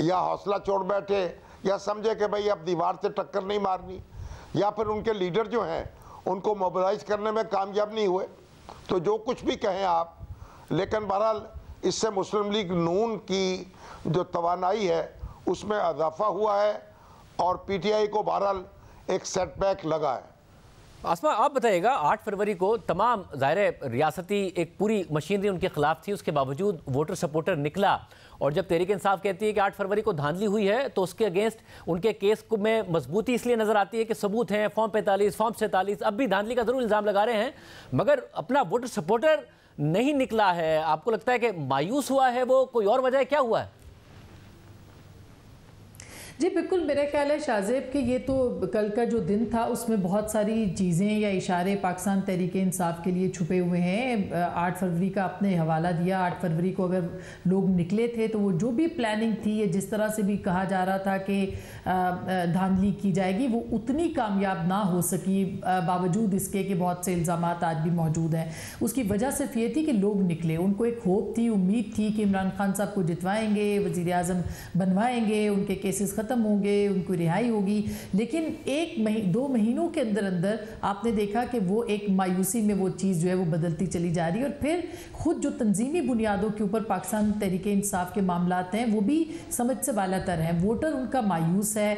या हौसला छोड़ बैठे या समझे कि भाई अब दीवार से टक्कर नहीं मारनी, या फिर उनके लीडर जो हैं उनको मोबिलाइज करने में कामयाब नहीं हुए। तो जो कुछ भी कहें आप, लेकिन बहरहाल इससे मुस्लिम लीग नून की जो तवानाई है उसमें इजाफा हुआ है और पीटीआई को बहरहाल एक सेटबैक लगा है। आसमा, आप बताइएगा, 8 फरवरी को तमाम ज़ाहिर रियासती एक पूरी मशीनरी उनके खिलाफ थी, उसके बावजूद वोटर सपोर्टर निकला, और जब तहरीक इंसाफ कहती है कि 8 फरवरी को धांधली हुई है तो उसके अगेंस्ट उनके केस को में मजबूती इसलिए नज़र आती है कि सबूत हैं, फॉर्म 45, फॉर्म 47, अब भी धांधली का ज़रूर इल्ज़ाम लगा रहे हैं, मगर अपना वोटर सपोर्टर नहीं निकला है। आपको लगता है कि मायूस हुआ है वो, कोई और वजह क्या हुआ है? जी बिल्कुल, मेरा ख्याल है शाहजेब कि ये तो कल का जो दिन था उसमें बहुत सारी चीज़ें या इशारे पाकिस्तान तहरीक इंसाफ के लिए छुपे हुए हैं। 8 फरवरी का आपने हवाला दिया। 8 फरवरी को अगर लोग निकले थे तो वो जो भी प्लानिंग थी या जिस तरह से भी कहा जा रहा था कि धांधली की जाएगी, वो उतनी कामयाब ना हो सकी, बावजूद इसके कि बहुत से इल्ज़ाम आज भी मौजूद हैं। उसकी वजह सिर्फ ये थी कि लोग निकले, उनको एक होप थी, उम्मीद थी कि इमरान खान साहब को जितवाएंगे, वज़ीर आज़म बनवाएंगे, उनके केसेस ख़त्म होंगे, उनको रिहाई होगी। लेकिन 1-2 महीनों के अंदर अंदर आपने देखा कि वो एक मायूसी में वो चीज़ जो है वो बदलती चली जा रही है, और फिर खुद जो तंजीमी बुनियादों के ऊपर पाकिस्तान तहरीक इंसाफ के मामलात हैं वो भी समझ से बालातर हैं। वोटर उनका मायूस है,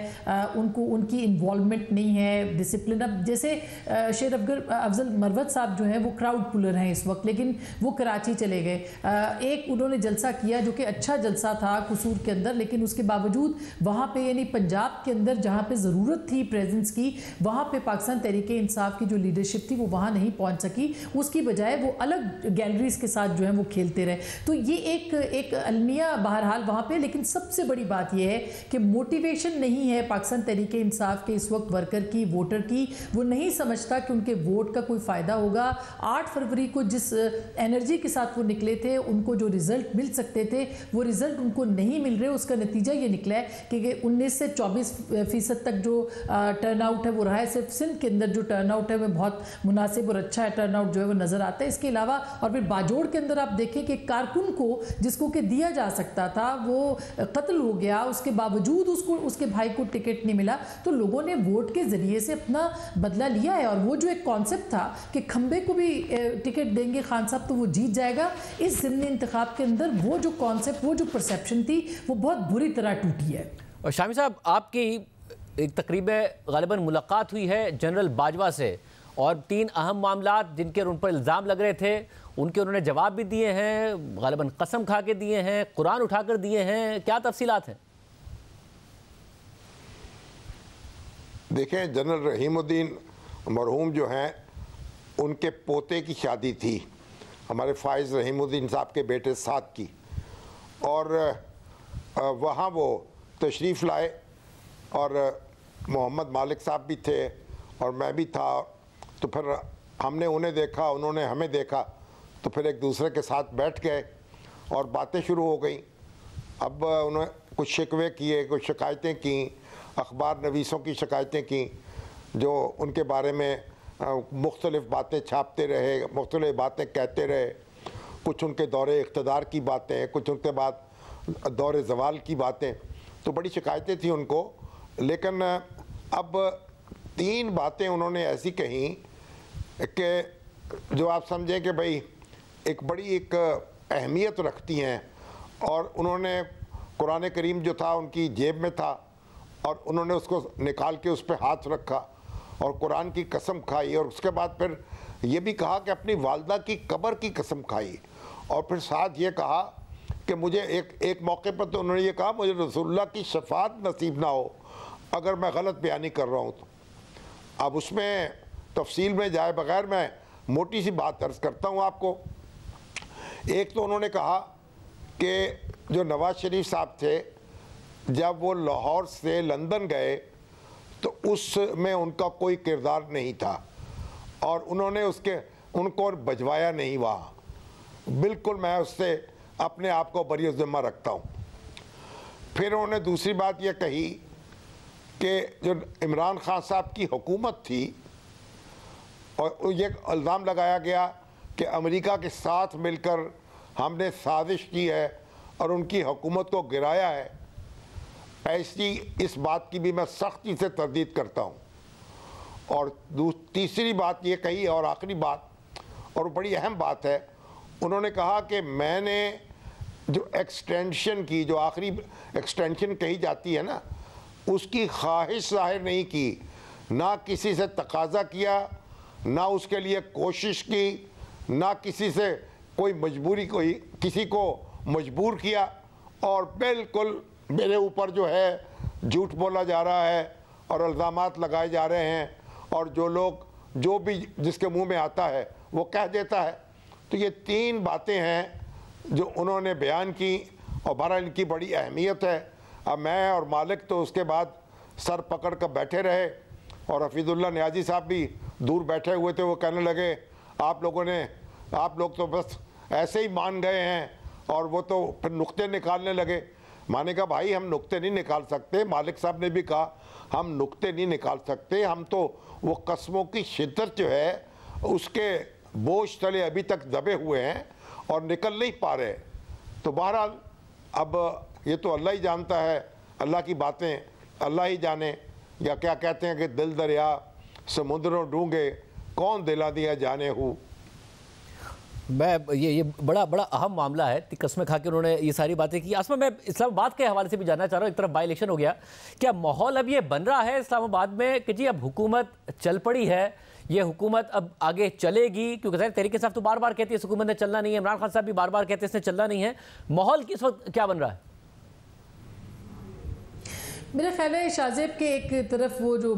उनको उनकी इन्वॉल्वमेंट नहीं है, डिसिप्लिन। अब जैसे शेर अफजल मरवत साहब जो हैं वो क्राउड पुलर हैं इस वक्त, लेकिन वो कराची चले गए। एक उन्होंने जलसा किया जो कि अच्छा जलसा था कसूर के अंदर, लेकिन उसके बावजूद वहाँ पे पे यानी पंजाब के अंदर जहाँ पे ज़रूरत थी प्रेजेंस की, वहाँ पे पाकिस्तान तहरीक इंसाफ की जो लीडरशिप थी वो वहाँ नहीं पहुँच सकी, उसकी बजाय वो अलग गैलरीज के साथ जो है वो खेलते रहे। तो ये एक अलमिया बहरहाल वहाँ पे। लेकिन सबसे बड़ी बात यह है कि मोटिवेशन नहीं है पाकिस्तान तहरीक इंसाफ के इस वक्त वर्कर की, वोटर की। वो नहीं समझता कि उनके वोट का कोई फ़ायदा होगा। 8 फरवरी को जिस एनर्जी के साथ वो निकले थे, उनको जो रिजल्ट मिल सकते थे वो रिजल्ट उनको नहीं मिल रहे। उसका नतीजा ये निकला है कि 19 से 24% तक जो टर्न आउट है वो रहा है। सिर्फ सिंध के अंदर जो टर्न आउट है वो बहुत मुनासिब और अच्छा है, टर्न आउट जो है वो नज़र आता है। इसके अलावा और फिर बाजोड़ के अंदर आप देखें कि कारकुन को जिसको कि दिया जा सकता था वो कत्ल हो गया, उसके बावजूद उसको उसके भाई को टिकट नहीं मिला। तो लोगों ने वोट के ज़रिए से अपना बदला लिया है। और वो जो एक कॉन्सेप्ट था कि खंबे को भी टिकट देंगे खान साहब तो वो जीत जाएगा, इस ज़िमनी इंतखाब के अंदर वो जो कॉन्सेप्ट, वो जो परसेप्शन थी वो बहुत बुरी तरह टूटी है। और शामी साहब, आपकी एक तकरीब गालिबन मुलाकात हुई है जनरल बाजवा से और 3 अहम मामला जिनके उन पर इल्ज़ाम लग रहे थे उनके उन्होंने जवाब भी दिए हैं, गालिबन कसम खा के दिए हैं, कुरान उठाकर दिए हैं, क्या तफसीलात हैं? देखें, जनरल रहीमुद्दीन मरहूम जो हैं उनके पोते की शादी थी हमारे फ़ाइज़ रहीमुद्दीन साहब के बेटे साथ की, और वहाँ वो तशरीफ़ लाए और मोहम्मद मालिक साहब भी थे और मैं भी था। तो फिर हमने उन्हें देखा, उन्होंने हमें देखा, तो फिर एक दूसरे के साथ बैठ गए और बातें शुरू हो गई। अब उन्होंने कुछ शिकवे किए, कुछ शिकायतें की, अखबार नवीसों की शिकायतें की जो उनके बारे में मुख्तलिफ़ बातें छापते रहे, मुख्तलिफ़ बातें कहते रहे। कुछ उनके दौरे इक़्तिदार की बातें, कुछ उनके बाद दौरे ज़वाल की बातें, तो बड़ी शिकायतें थी उनको। लेकिन अब 3 बातें उन्होंने ऐसी कहीं कि जो आप समझें कि भाई एक बड़ी एक अहमियत रखती हैं। और उन्होंने कुरान करीम जो था उनकी जेब में था और उन्होंने उसको निकाल के उस पर हाथ रखा और कुरान की कसम खाई, और उसके बाद फिर ये भी कहा कि अपनी वालदा की कब्र की कसम खाई, और फिर साथ ये कहा कि मुझे एक मौके पर तो उन्होंने ये कहा मुझे रसूलुल्लाह की शफाअत नसीब ना हो अगर मैं गलत बयानी कर रहा हूँ तो। अब उसमें तफसील में जाए बगैर मैं मोटी सी बात अर्ज़ करता हूँ आपको। एक तो उन्होंने कहा कि जो नवाज़ शरीफ साहब थे जब वो लाहौर से लंदन गए तो उसमें उनका कोई किरदार नहीं था और उन्होंने उनको बजवाया नहीं वहाँ। बिल्कुल मैं उससे अपने आप को बरी ज़िम्मा रखता हूँ। फिर उन्होंने दूसरी बात यह कही कि जो इमरान खान साहब की हुकूमत थी और ये इल्ज़ाम लगाया गया कि अमेरिका के साथ मिलकर हमने साजिश की है और उनकी हुकूमत को गिराया है। ऐसी इस बात की भी मैं सख्ती से तरदीद करता हूँ। और तीसरी बात ये कही और आखिरी बात, और बड़ी अहम बात है, उन्होंने कहा कि मैंने जो एक्सटेंशन की, जो आखिरी एक्सटेंशन कही जाती है ना, उसकी ख्वाहिश जाहिर नहीं की, ना किसी से तकाजा किया, ना उसके लिए कोशिश की, ना किसी से कोई मजबूरी किसी को मजबूर किया, और बिल्कुल मेरे ऊपर जो है झूठ बोला जा रहा है और इल्ज़ामात लगाए जा रहे हैं, और जो लोग जो भी जिसके मुंह में आता है वो कह देता है। तो ये 3 बातें हैं जो उन्होंने बयान की और बहरहाल इनकी बड़ी अहमियत है। अब मैं और मालिक तो उसके बाद सर पकड़ कर बैठे रहे और हफीज़ुल्लाह नियाज़ी साहब भी दूर बैठे हुए थे। वो कहने लगे आप लोग तो बस ऐसे ही मान गए हैं, और वो तो फिर नुक्ते निकालने लगे। माने कहा भाई हम नुक्ते नहीं निकाल सकते, मालिक साहब ने भी कहा हम नुक्ते नहीं निकाल सकते, हम तो वो कस्मों की शिद्दत जो है उसके बोझ तले अभी तक दबे हुए हैं और निकल नहीं पा रहे। तो बहरहाल अब ये तो अल्लाह ही जानता है, अल्लाह की बातें अल्लाह ही जाने, या क्या कहते हैं कि दिल दरिया समुद्रों डूंगे कौन दिला दिया जाने हूँ। मैं ये बड़ा अहम मामला है, कसमें खा के उन्होंने ये सारी बातें की। आसमा, मैं इस्लामाबाद के हवाले से भी जानना चाह रहा हूँ। एक तरफ बाई इलेक्शन हो गया, क्या माहौल अब ये बन रहा है इस्लामाबाद में कि जी अब हुकूमत चल पड़ी है, ये हुकूमत अब आगे चलेगी? क्योंकि ज़ाहिर तहरीक इंसाफ तो बार बार कहती है इस हुकूमत ने चलना नहीं है, इमरान खान साहब भी बार बार कहते हैं इसने चलना नहीं है। माहौल किस वक्त क्या बन रहा है? मेरा ख्याल है शाहजेब के एक तरफ वो जो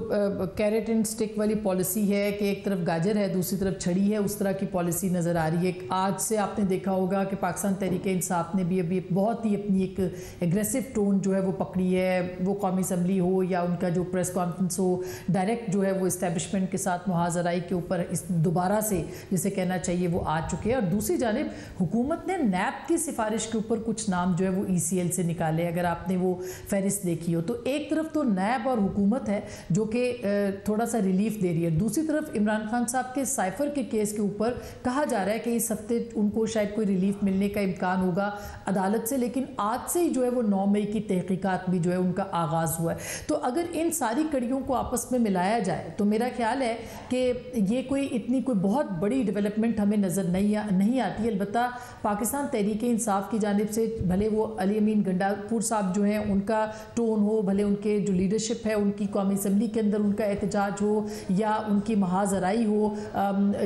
कैरेट एंड स्टिक वाली पॉलिसी है कि एक तरफ गाजर है दूसरी तरफ छड़ी है, उस तरह की पॉलिसी नज़र आ रही है। आज से आपने देखा होगा कि पाकिस्तान तहरीक इंसाफ ने भी अभी बहुत ही अपनी एक एग्रेसिव टोन जो है वो पकड़ी है, वो कौमी असम्बली हो या उनका जो प्रेस कॉन्फ्रेंस हो, डायरेक्ट जो है वो इस्टेब्लिशमेंट के साथ मुहाजराई के ऊपर इस दोबारा से जिसे कहना चाहिए वो आ चुके हैं। और दूसरी जानिब हुकूमत ने नैब की सिफारिश के ऊपर कुछ नाम जो है वो ECL से निकाले, अगर आपने वो फहरिस्त देखी हो तो एक तरफ तो नैब और हुकूमत है जो कि थोड़ा सा रिलीफ दे रही है, दूसरी तरफ इमरान खान साहब के साइफर के केस के ऊपर कहा जा रहा है कि इस हफ्ते उनको शायद कोई रिलीफ मिलने का इम्कान होगा अदालत से, लेकिन आज से ही जो है वो 9 मई की तहकीकात भी जो है उनका आगाज़ हुआ है। तो अगर इन सारी कड़ियों को आपस में मिलाया जाए तो मेरा ख्याल है कि ये कोई इतनी कोई बहुत बड़ी डेवलपमेंट हमें नज़र नहीं आती। अलबत्ता पाकिस्तान तहरीक इंसाफ की जानिब से भले वो अली अमीन गंडापुर साहब जो हैं उनका टोन हो, भले उनके जो लीडरशिप है उनकी कौमी असम्बली के अंदर उनका एहतजाज हो या उनकी महाजराई हो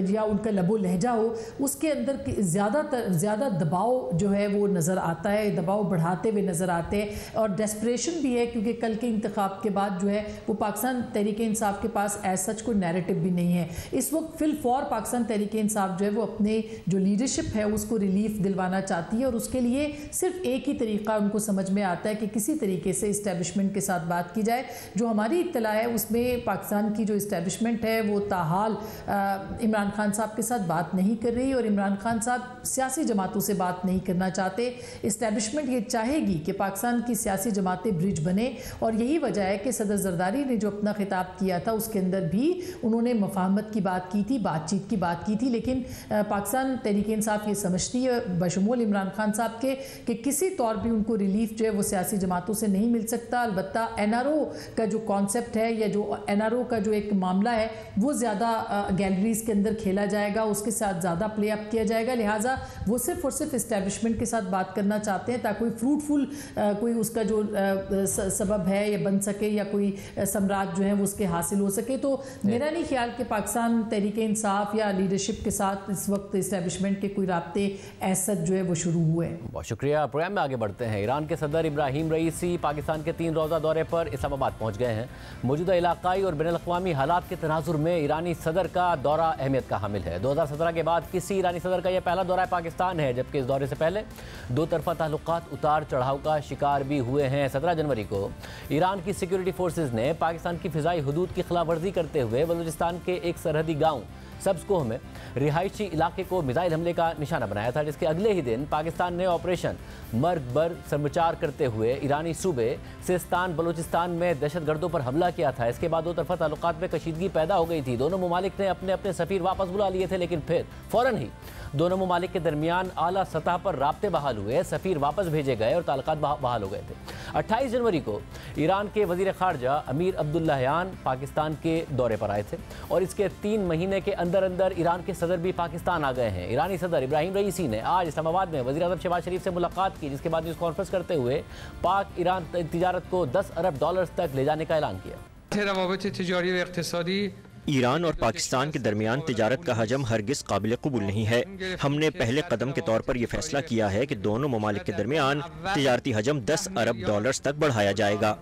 या उनका लबो लहजा हो, उसके अंदर ज़्यादा दबाव जो है वो नज़र आता है, दबाव बढ़ाते हुए नज़र आते हैं और डेस्परेशन भी है क्योंकि कल के इंतखाब के बाद जो है वो पाकिस्तान तहरीक इंसाफ के पास एज सच कोई नैरेटिव भी नहीं है। इस वक्त फिल फॉर पाकिस्तान तहरीक इंसाफ जो है वो अपने जो लीडरशिप है उसको रिलीफ दिलवाना चाहती है और उसके लिए सिर्फ एक ही तरीका उनको समझ में आता है कि किसी तरीके से इस्टेब्लिशमेंट के साथ बात की जाए। जो हमारी इत्तला है उसमें पाकिस्तान की जो इस्टेब्लिशमेंट है वो ताहाल इमरान खान साहब के साथ बात नहीं कर रही और इमरान खान साहब सियासी जमातों से बात नहीं करना चाहते। इस्टेब्लिशमेंट ये चाहेगी कि पाकिस्तान की सियासी जमातें ब्रिज बने और यही वजह है कि सदर जरदारी ने जो अपना खिताब किया था उसके अंदर भी उन्होंने मफाहमत की बात की थी, बातचीत की बात की थी, लेकिन पाकिस्तान तहरीक इंसाफ ये समझती है बशमूल इमरान खान साहब के कि किसी तौर भी उनको रिलीफ जो है वो सियासी जमातों से नहीं मिल सकता। अलबत्ता NRO का जो कॉन्सेप्ट है या जो NRO का जो एक मामला है वो ज़्यादा गैलरीज के अंदर खेला जाएगा, उसके साथ ज़्यादा प्ले अप किया जाएगा, लिहाजा वो सिर्फ और सिर्फ इस्टेब्लिशमेंट के साथ बात करना चाहते हैं ताकि कोई फ्रूटफुल कोई उसका जो सबब है या बन सके या कोई सम्राट जो है वो उसके हासिल हो सके। तो मेरा नहीं ख्याल कि पाकिस्तान तहरीक इंसाफ या लीडरशिप के साथ इस वक्त इस्टेब्लिशमेंट के कोई राब्ते ऐसा जो है वो शुरू हुए। बहुत शुक्रिया। प्रोग्राम में आगे बढ़ते हैं। ईरान के सदर इब्राहिम रईसी पाकिस्तान के 3 रोज़ा दौरे पर इस्लामाबाद पहुंच गए हैं। मौजूदा इलाकाई और बैनुल-अक़वामी हालात के तनाजुर में ईरानी सदर का दौरा अहमियत का हामिल है। 2017 के बाद किसी ईरानी सदर का यह पहला दौरा पाकिस्तान है, जबकि इस दौरे से पहले 2 तरफा ताल्लुकात उतार चढ़ाव का शिकार भी हुए हैं। 17 जनवरी को ईरान की सिक्योरिटी फोर्सेज ने पाकिस्तान की फ़िज़ाई हुदूद की खिलाफवर्जी करते हुए बलूचिस्तान के एक सरहदी गाँव सब्ज़कोह में रिहायशी इलाके को मिसाइल हमले का निशाना बनाया था, जिसके अगले ही दिन पाकिस्तान ने ऑपरेशन मर्ग बर समचार करते हुए ईरानी सूबे सिस्तान बलूचिस्तान में दहशतगर्दों पर हमला किया था। इसके बाद 2 तरफा ताल्लुकात में कशीदगी पैदा हो गई थी। दोनों ममालिक ने अपने अपने सफ़ीर वापस बुला लिए थे, लेकिन फिर फ़ौरन ही दोनों ममालिक के दरमियान आला सतह पर राब्ते बहाल हुए, सफ़ीर वापस भेजे गए और ताल्लुकात बहाल हो गए थे। 28 जनवरी को ईरान के वज़ीर ख़ारजा अमीर अब्दुल्लाहियान पाकिस्तान के दौरे पर आए थे और इसके 3 महीने के अंदर अंदर ईरान के सदर भी पाकिस्तान आ गए हैं। ईरानी सदर इब्राहिम रईसी ने आज इस्लामाबाद में वज़ीर आज़म शहबाज शरीफ से मुलाकात की, जिसके बाद न्यूज़ कॉन्फ्रेंस करते हुए पाक ईरान तिजारत को $10 अरब तक ले जाने का ऐलान किया। ईरान और पाकिस्तान के दरमियान तिजारत का हजम हरगिज़ काबिल कबूल नहीं है। हमने पहले कदम के तौर पर यह फैसला किया है कि दोनों ममालिक के दरमियान तिजारती हजम $10 अरब तक बढ़ाया जाएगा।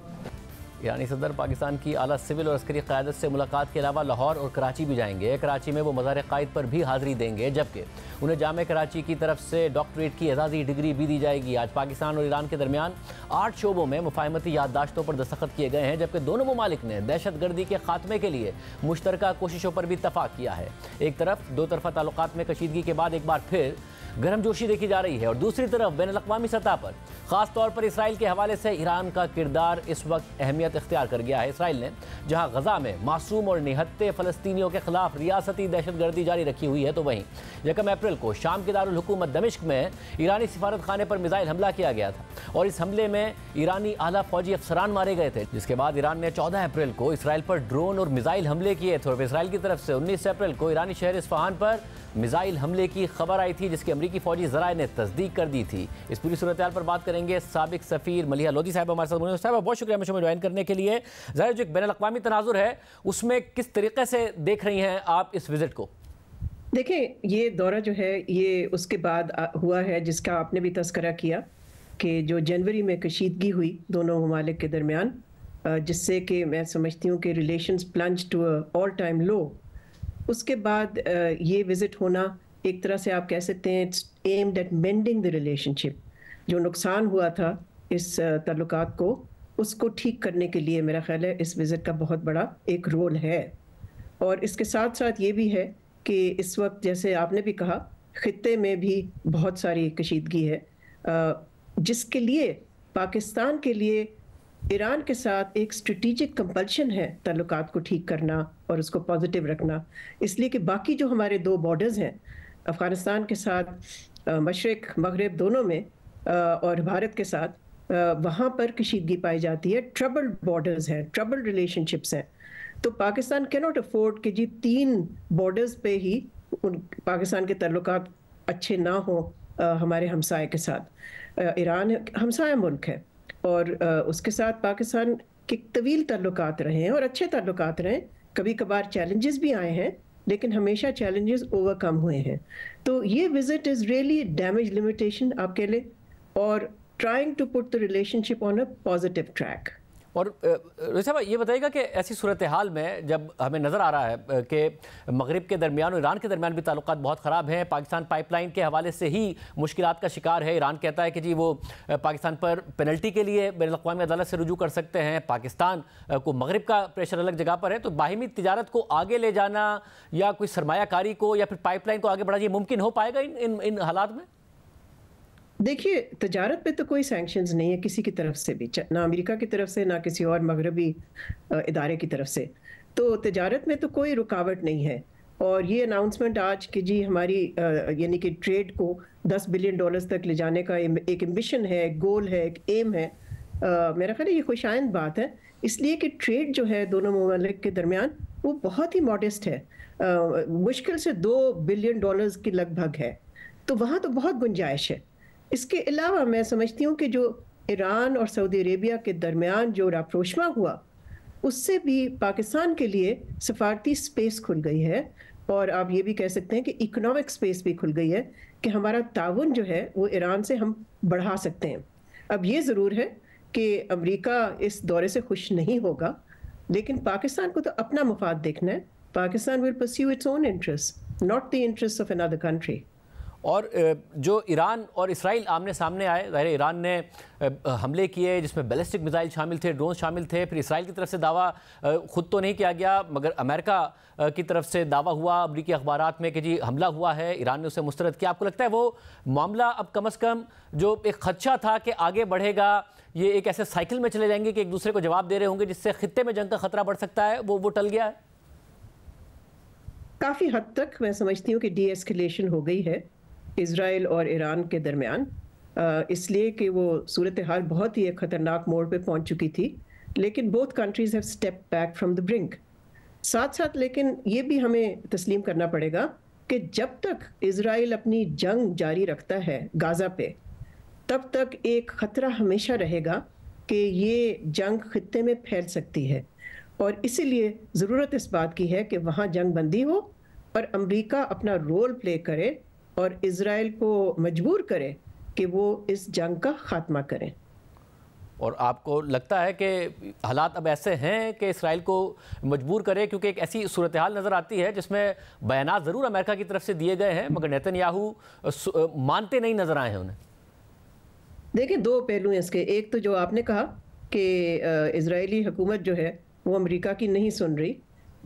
ईरानी सदर पाकिस्तान की आला सिविल और अस्करी क़यादत से मुलाकात के अलावा लाहौर और कराची भी जाएंगे। कराची में वो मज़ार क़ायद पर भी हाज़िरी देंगे, जबकि उन्हें जामे कराची की तरफ से डॉक्टरेट की एजाज़ी डिग्री भी दी जाएगी। आज पाकिस्तान और ईरान के दरमियान 8 शोबों में मुफाहमती याददाश्तों पर दस्तखत किए गए हैं, जबकि दोनों ममालिक ने दहशतगर्दी के खात्मे के लिए मुश्तरका कोशिशों पर भी इत्तफाक किया है। एक तरफ 2 तरफा ताल्लुकात में कशीदगी के बाद एक बार फिर गर्मजोशी देखी जा रही है और दूसरी तरफ बैनुल-अक़वामी सतह पर ख़ास तौर पर इसराइल के हवाले से ईरान का किरदार इस वक्त अहमियत इख्तियार कर गया है। इसराइल ने जहां गज़ा में मासूम और निहत्ते फ़लस्तीनियों के खिलाफ रियासती दहशतगर्दी जारी रखी हुई है, तो वहीं 1 अप्रैल को शाम के दारुल हुकूमत दमिश्क में ईरानी सिफारत खाने पर मिसाइल हमला किया गया था और इस हमले में ईरानी आला फौजी अफसरान मारे गए थे, जिसके बाद ईरान ने 14 अप्रैल को इसराइल पर ड्रोन और मिसाइल हमले किए थे और इसराइल की तरफ से 19 अप्रैल को ईरानी शहर इस्फहान पर मिसाइल हमले की खबर आई थी, जिसकी अमरीकी फौजी ज़राए ने तस्दीक कर दी थी। इस पूरी सूरत हाल पर बात करेंगे साबिक सफ़ीर मलिहा लोधी साहब हमारे साथ। साहब बहुत शुक्रिया मुझे ज्वाइन करने के लिए। ज़ाहिर जो एक बैनुल-अक़वामी तनाजुर है उसमें किस तरीके से देख रही हैं आप इस विजिट को? देखें, ये दौरा जो है ये उसके बाद हुआ है जिसका आपने भी तज़किरा किया कि जो जनवरी में कशीदगी हुई दोनों ममालिक के दरमियान, जिससे कि मैं समझती हूँ कि relations plunge to all time low. उसके बाद ये विज़िट होना एक तरह से आप कह सकते हैं it's aimed at mending the relationship. जो नुकसान हुआ था इस ताल्लुकात को, उसको ठीक करने के लिए मेरा ख्याल है इस विज़िट का बहुत बड़ा एक रोल है। और इसके साथ साथ ये भी है कि इस वक्त जैसे आपने भी कहा ख़ित्ते में भी बहुत सारी कशीदगी है, जिसके लिए पाकिस्तान के लिए ईरान के साथ एक स्ट्रेटिजिक कंपल्शन है ताल्लुकात को ठीक करना और उसको पॉजिटिव रखना। इसलिए कि बाकी जो हमारे दो बॉर्डर्स हैं अफ़गानिस्तान के साथ मशरिक मगरिब दोनों में और भारत के साथ, वहाँ पर कशीदगी पाई जाती है, ट्रबल्ड बॉर्डर्स हैं, ट्रबल्ड रिलेशनशिप्स हैं। तो पाकिस्तान कैन नॉट अफोर्ड कि जी 3 बॉर्डर्स पे ही पाकिस्तान के ताल्लुकात अच्छे ना हो हमारे हमसाए के साथ। ईरान हमसाया मुल्क है और उसके साथ पाकिस्तान के तवील ताल्लुकात रहे हैं और अच्छे ताल्लुकात रहे हैं। कभी कभार चैलेंजेस भी आए हैं लेकिन हमेशा चैलेंजेस ओवरकम हुए हैं। तो ये visit is really damage limitation आप कह लें और trying to put the relationship on a positive track. और रोहित साहब ये बताइएगा कि ऐसी सूरत हाल में जब हमें नज़र आ रहा है कि मगरिब के दरमियान और ईरान के दरमियान भी ताल्लुकात बहुत ख़राब हैं, पाकिस्तान पाइपलाइन के हवाले से ही मुश्किलात का शिकार है। ईरान कहता है कि जी वो पाकिस्तान पर पेनल्टी के लिए बैनुल-अक़वामी अदालत से रुजू कर सकते हैं, पाकिस्तान को मगरिब का प्रेशर अलग जगह पर है। तो बाहिमी तिजारत को आगे ले जाना या कोई सरमायाकारी को या फिर पाइपलाइन को आगे बढ़ाना ये मुमकिन हो पाएगा इन हालात में? देखिए, तजारत पे तो कोई सैंक्शंस नहीं है किसी की तरफ से भी, ना अमेरिका की तरफ से ना किसी और मगरबी इदारे की तरफ से। तो तजारत में तो कोई रुकावट नहीं है। और ये अनाउंसमेंट आज कि जी हमारी यानी कि ट्रेड को $10 बिलियन तक ले जाने का एक एम्बिशन है, एक गोल है, एक एम है, मेरा ख्याल है ये खुशाइंद बात है। इसलिए कि ट्रेड जो है दोनों ममालिक के दरमियान वो बहुत ही मॉडेस्ट है, मुश्किल से $2 बिलियन के लगभग है। तो वहाँ तो बहुत गुंजाइश है। इसके अलावा मैं समझती हूँ कि जो ईरान और सऊदी अरेबिया के दरमियान जो राप्रोशमा हुआ उससे भी पाकिस्तान के लिए सफारती स्पेस खुल गई है और आप ये भी कह सकते हैं कि इकोनॉमिक स्पेस भी खुल गई है कि हमारा ताउन जो है वो ईरान से हम बढ़ा सकते हैं। अब ये ज़रूर है कि अमेरिका इस दौरे से खुश नहीं होगा, लेकिन पाकिस्तान को तो अपना मुफाद देखना है। Pakistan will pursue its own interest, not the interest of another country. और जो ईरान और इसराइल आमने सामने आए, ज़ाहिर ईरान ने हमले किए जिसमें बैलिस्टिक मिसाइल शामिल थे, ड्रोन शामिल थे। फिर इसराइल की तरफ से दावा खुद तो नहीं किया गया मगर अमेरिका की तरफ से दावा हुआ अमरीकी अखबारात में कि जी हमला हुआ है, ईरान ने उसे मुस्तरद किया। आपको लगता है वो मामला अब कम से कम जो एक खदशा था कि आगे बढ़ेगा, ये एक ऐसे साइकिल में चले जाएंगे कि एक दूसरे को जवाब दे रहे होंगे जिससे खित्ते में जंग का खतरा बढ़ सकता है, वो टल गया है? काफ़ी हद तक मैं समझती हूँ कि डी एस्केलेशन हो गई है इज़राइल और ईरान के दरमियान, इसलिए कि वो सूरत हाल बहुत ही एक ख़तरनाक मोड़ पे पहुंच चुकी थी। लेकिन both countries have step back from the brink. साथ साथ लेकिन ये भी हमें तस्लीम करना पड़ेगा कि जब तक इज़राइल अपनी जंग जारी रखता है गाज़ा पे, तब तक एक ख़तरा हमेशा रहेगा कि ये जंग खित्ते में फैल सकती है। और इसीलिए ज़रूरत इस बात की है कि वहाँ जंग बंदी हो और अमेरिका अपना रोल प्ले करे और इज़राइल को मजबूर करे कि वो इस जंग का खात्मा करें। और आपको लगता है कि हालात अब ऐसे हैं कि इस्राइल को मजबूर करे, क्योंकि एक ऐसी सूरत हाल नज़र आती है जिसमें बयानात ज़रूर अमेरिका की तरफ से दिए गए हैं मगर नेतन्याहू मानते नहीं नज़र आए हैं उन्हें? देखिए, दो पहलू हैं इसके। एक तो जो आपने कहा कि इजरायली हुकूमत जो है वो अमेरिका की नहीं सुन रही।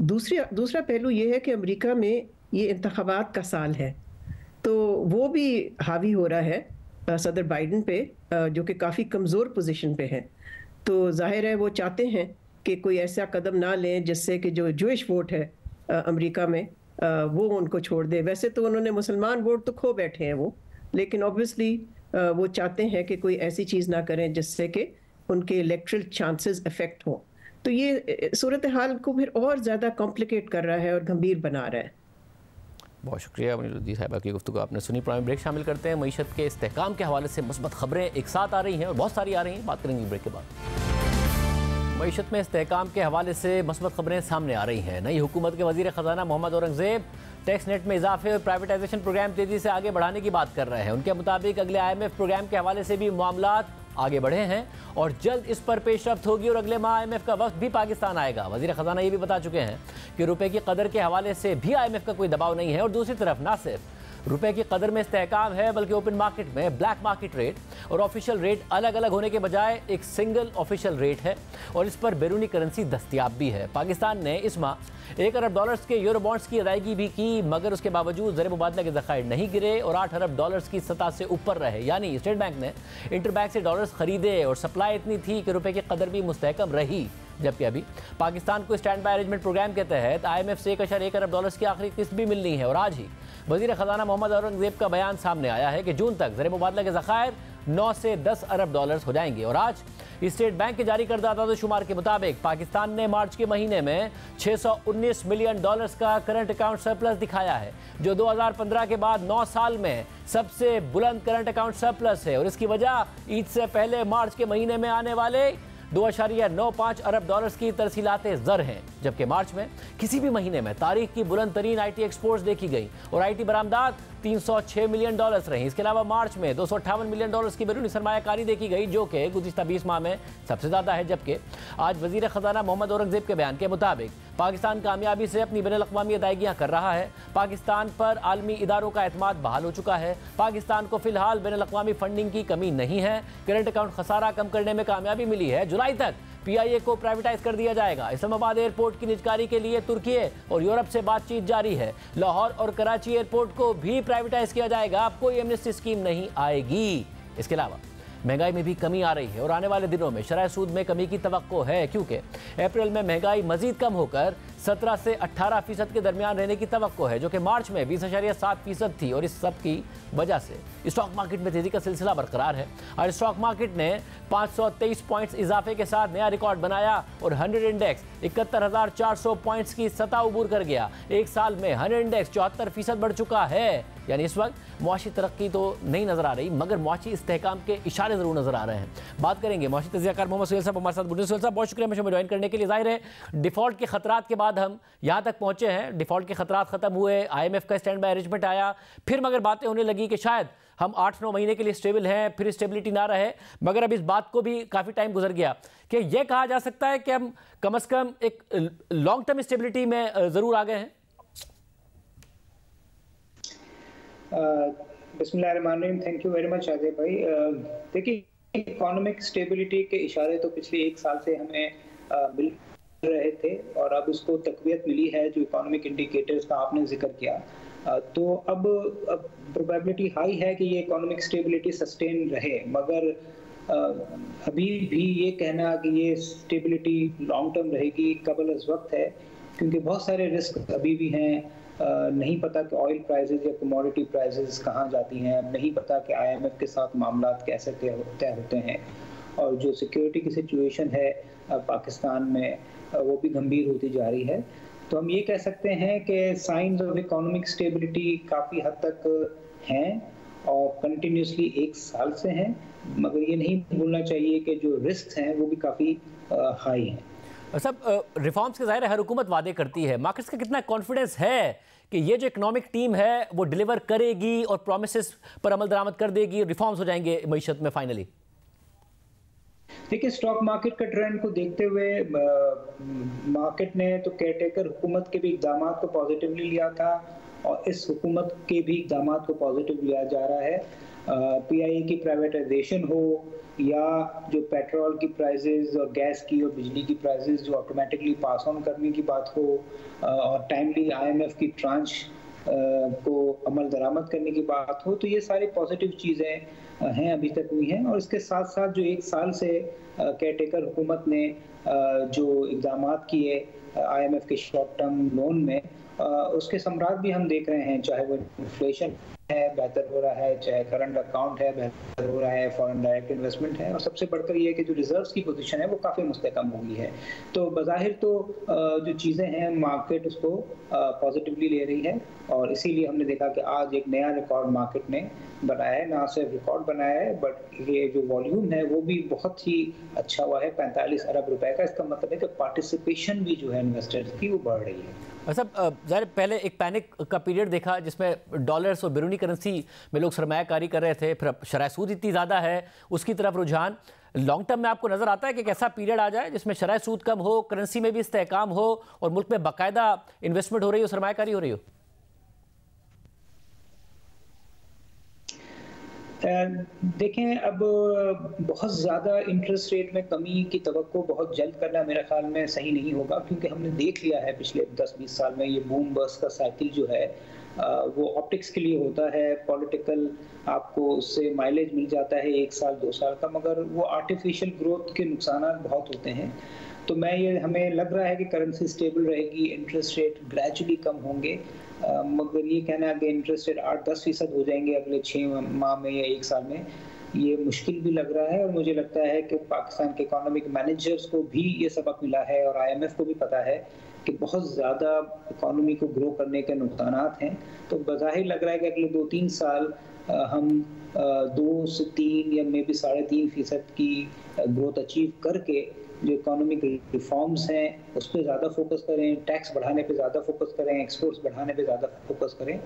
दूसरा पहलू ये है कि अमेरिका में ये इंतखाबात का साल है, तो वो भी हावी हो रहा है सदर बाइडन पे, जो कि काफ़ी कमज़ोर पोजीशन पे है। तो जाहिर है वो चाहते हैं कि कोई ऐसा कदम ना लें जिससे कि जो जूइश वोट है अमेरिका में वो उनको छोड़ दे। वैसे तो उन्होंने मुसलमान वोट तो खो बैठे हैं वो, लेकिन ऑब्वियसली वो चाहते हैं कि कोई ऐसी चीज़ ना करें जिससे कि उनके इलेक्ट्रल चांसेस अफेक्ट हों। तो ये सूरत हाल को फिर और ज़्यादा कॉम्प्लिकेट कर रहा है और गंभीर बना रहा है। बहुत शुक्रिया मुनीरुद्दीन साहिबा की गुफ्तगू आपने सुनी। प्रोग्राम ब्रेक शामिल करते हैं। मईशत के इस्तेहकाम के हवाले से मुस्बत खबरें एक साथ आ रही हैं और बहुत सारी आ रही हैं, बात करेंगे ब्रेक के बाद। मईशत में इस्तेहकाम के हवाले से मुस्बत खबरें सामने आ रही हैं। नई हुकूमत के वज़ीर ख़जाना मोहम्मद औरंगज़ेब टैक्स नेट में इजाफे और प्राइवेटाइजेशन प्रोग्राम तेज़ी से आगे बढ़ाने की बात कर रहे हैं। उनके मुताबिक अगले IMF प्रोग्राम के हवाले से भी मामलात आगे बढ़े हैं और जल्द इस पर पेशरफ्त होगी और अगले माह IMF का वक्त भी पाकिस्तान आएगा। वज़ीर ख़जाना ये भी बता चुके हैं कि रुपए की कदर के हवाले से भी IMF का कोई दबाव नहीं है और दूसरी तरफ ना सिर्फ रुपए की कदर में इस्तेहकाम है बल्कि ओपन मार्केट में ब्लैक मार्केट रेट और ऑफिशियल रेट अलग अलग होने के बजाय एक सिंगल ऑफिशियल रेट है और इस पर बैरूनी करेंसी दस्तयाब भी है। पाकिस्तान ने इस माह $1 अरब के यूरो बॉन्ड्स की अदायगी भी की, मगर उसके बावजूद ज़र मुबादला के ज़खायर नहीं गिरे और $8 अरब की सतह से ऊपर रहे। यानी स्टेट बैंक ने इंटरबैंक से डॉलर्स खरीदे और सप्लाई इतनी थी कि रुपए की कदर भी मुस्तहकम रही। जबकि अभी पाकिस्तान को स्टैंड बाय अरेंजमेंट प्रोग्राम के तहत IMF से $1 अरब की आखिरी किस्त भी मिलनी है और आज ही वज़ीर ख़जाना मोहम्मद औरंगज़ेब का बयान सामने आया है कि जून तक ज़र मुबादला के ज़खायर 9 से 10 अरब डॉलर्स हो जाएंगे। और आज स्टेट बैंक के जारी करदा शुमार के मुताबिक पाकिस्तान ने मार्च के महीने में $619 मिलियन का करंट अकाउंट सरप्लस दिखाया है, जो 2015 के बाद 9 साल में सबसे बुलंद करंट अकाउंट सरप्लस है। और इसकी वजह ईद से पहले मार्च के महीने में आने वाले $2.95 अरब की तरसीलाते ज़र हैं, जबकि मार्च में किसी भी महीने में तारीख की बुलंद तरीन IT एक्सपोर्ट्स देखी गई और IT बरामदात $306 मिलियन रही। इसके अलावा मार्च में $258 मिलियन की बैरूनी सरमायाकारी देखी गई, जो कि गुज़िश्ता 20 माह में सबसे ज़्यादा है। जबकि आज वज़ीर ख़जाना मोहम्मद औरंगज़ेब के बयान के मुताबिक पाकिस्तान कामयाबी से अपनी बैनुल-अक़वामी अदायगियाँ कर रहा है। पाकिस्तान पर आलमी इदारों का एतमाद बहाल हो चुका है। पाकिस्तान को फ़िलहाल बैनुल-अक़वामी फंडिंग की कमी नहीं है। करंट अकाउंट खसारा कम करने में कामयाबी मिली है। जुलाई तक PIA को प्राइवेटाइज कर दिया जाएगा। इस्लामाबाद एयरपोर्ट की निजकारी के लिए तुर्की और यूरोप से बातचीत जारी है। लाहौर और कराची एयरपोर्ट को भी प्राइवेटाइज किया जाएगा। अब कोई एमनेस्टी स्कीम नहीं आएगी। इसके अलावा महंगाई में भी कमी आ रही है और आने वाले दिनों में शरह सूद में कमी की तवक्को है, क्योंकि अप्रैल में महंगाई मजीद कम होकर 17 से 18% के दरमियान रहने की तवक्को है, जो कि मार्च में 20.7% थी। और इस सब की वजह से स्टॉक मार्केट में तेजी का सिलसिला बरकरार है और स्टॉक मार्केट ने 523 पॉइंट्स इजाफे के साथ नया रिकॉर्ड बनाया और 100 इंडेक्स 71,400 पॉइंट्स की सतह उबूर कर गया। एक साल में 100 इंडेक्स 74% बढ़ चुका है। यानी इस वक्त मुआशी तरक्की तो नहीं नजर आ रही, मगर मुआशी इस्तेहकाम के इशारे जरूर नजर आ रहे हैं। बात करेंगे मुआशी तज्ज़ियाकार मोहम्मद सुहेल साहब हमारे साथ। सुहेल साहब, बहुत शुक्रिया हमें ज्वाइन करने के लिए। जाहिर है डिफॉल्ट के खतरात के बाद हम यहाँ तक पहुंचे हैं। डिफॉल्ट के खतरात खत्म हुए, IMF का स्टैंड बाय अरेंजमेंट आया, फिर मगर बातें होने लगी कि शायद हम 8-9 महीने के लिए स्टेबल हैं, फिर स्टेबिलिटी ना रहे। मगर अब इस बात को भी काफ़ी टाइम गुजर गया कि यह कहा जा सकता है कि हम कम से कम एक लॉन्ग टर्म स्टेबिलिटी में ज़रूर आ गए हैं। बिस्मिल्लाहिर्रहमानिर्रहीम। Thank you very much Ajay भाई। देखिए, इकोनॉमिक स्टेबिलिटी के इशारे तो पिछले 1 साल से हमें मिल रहे थे और अब उसको तक़वियत मिली है, जो इकोनॉमिक इंडिकेटर्स का आपने जिक्र किया। तो अब प्रोबेबिलिटी हाई है कि ये इकोनॉमिक स्टेबिलिटी सस्टेन रहे, मगर अभी भी ये कहना कि ये स्टेबिलिटी लॉन्ग टर्म रहेगी कबल अज़ वक्त है, क्योंकि बहुत सारे रिस्क अभी भी हैं। नहीं पता कि ऑयल प्राइसेस या कमोडिटी प्राइसेस कहाँ जाती हैं, नहीं पता कि IMF के साथ मामलात कैसे तय होते हैं, और जो सिक्योरिटी की सिचुएशन है पाकिस्तान में वो भी गंभीर होती जा रही है। तो हम ये कह सकते हैं कि साइंस ऑफ इकोनॉमिक स्टेबिलिटी काफ़ी हद तक हैं और कंटिन्यूसली 1 साल से हैं, मगर ये नहीं भूलना चाहिए कि जो रिस्क हैं वो भी काफ़ी हाई हैं। सब रिफॉर्म्स के ज़ाहिर है हर हुकूमत वादे करती है, मार्केट्स का कितना कॉन्फिडेंस है कि ये जो इकोनॉमिक टीम है वो डिलीवर करेगी और प्रोमिसेस पर अमल दरामद कर देगी, रिफॉर्म्स हो जाएंगे मईशत में फाइनली? देखिए, स्टॉक मार्केट का ट्रेंड को देखते हुए मार्केट ने तो केयरटेकर हुकूमत के भी इक़दाम को पॉजिटिवली लिया था और इस हुकूमत के भी इक़दाम को पॉजिटिव लिया जा रहा है। PIA की प्राइवेटाइजेशन हो या जो पेट्रोल की प्राइसेस और गैस की और बिजली की प्राइसेस जो ऑटोमेटिकली पास ऑन करने की बात हो और टाइमली IMF की ट्रांच को अमल दरामद करने की बात हो, तो ये सारी पॉजिटिव चीज़ें हैं, अभी तक हुई हैं। और इसके साथ साथ जो 1 साल से केयरटेकर हुकूमत ने जो इक़दाम किए IMF के शॉर्ट टर्म लोन में, उसके समरात भी हम देख रहे हैं, चाहे वो इन्फ्लेशन है बेहतर हो रहा है, चाहे करंट अकाउंट है बेहतर हो रहा है, फॉरेन डायरेक्ट इन्वेस्टमेंट है, और सबसे बढ़कर ये है कि जो रिजर्व्स की पोजीशन है वो काफ़ी मुस्तहकम हो गई है। तो बज़ाहिर तो जो चीज़ें हैं मार्केट उसको पॉजिटिवली ले रही है और इसीलिए हमने देखा कि आज एक नया रिकॉर्ड मार्केट ने बनाया है। ना सिर्फ रिकॉर्ड बनाया है बट ये जो वॉल्यूम है वो भी बहुत ही अच्छा हुआ है, 45 अरब रुपए का। इसका मतलब है कि पार्टिसिपेशन भी जो है इन्वेस्टर्स की वो बढ़ रही है। सब ज़ाहिर पहले एक पैनिक का पीरियड देखा जिसमें डॉलर्स और बैरूनी करेंसी में लोग सरमायाकारी कर रहे थे, फिर शरह सूद इतनी ज़्यादा है उसकी तरफ रुझान। लॉन्ग टर्म में आपको नज़र आता है कि एक ऐसा पीरियड आ जाए जिसमें शरह सूद कम हो, करेंसी में भी इस्तेहकाम हो और मुल्क में बाकायदा इन्वेस्टमेंट हो रही हो, सरमायाकारी हो रही हो? देखें, अब बहुत ज़्यादा इंटरेस्ट रेट में कमी की तवक्को बहुत जल्द करना मेरे ख्याल में सही नहीं होगा, क्योंकि हमने देख लिया है पिछले 10-20 साल में ये बूम बस्ट का साइकिल जो है वो ऑप्टिक्स के लिए होता है, पॉलिटिकल आपको उससे माइलेज मिल जाता है 1 साल 2 साल का, मगर वो आर्टिफिशियल ग्रोथ के नुकसान बहुत होते हैं। तो हमें लग रहा है कि करेंसी स्टेबल रहेगी, इंटरेस्ट रेट ग्रेजुअली कम होंगे, मगर ये कहना है कि इंटरेस्ट रेट 8-10% हो जाएंगे अगले 6 माह में या 1 साल में, ये मुश्किल भी लग रहा है। और मुझे लगता है कि पाकिस्तान के इकोनॉमिक मैनेजर्स को भी ये सबक मिला है और IMF को भी पता है कि बहुत ज़्यादा इकोनॉमी को ग्रो करने के नुकसानात हैं। तो बज़ाहिर लग रहा है कि अगले 2-3 साल हम 2 से 3 या मे बी 3.5% की ग्रोथ अचीव करके जो इकोनॉमिक रिफॉर्म्स हैं उस पर ज़्यादा फोकस करें, टैक्स बढ़ाने पे ज़्यादा फोकस करें, एक्सपोर्ट्स बढ़ाने पे ज़्यादा फोकस करें,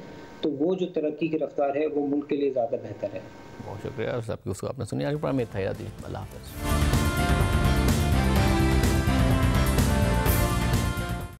तो वो जो तरक्की की रफ्तार है वो मुल्क के लिए ज़्यादा बेहतर है। बहुत शुक्रिया, सबकी उसको आपने सुनी। आज में था। अल्लाह हाफ़िज़।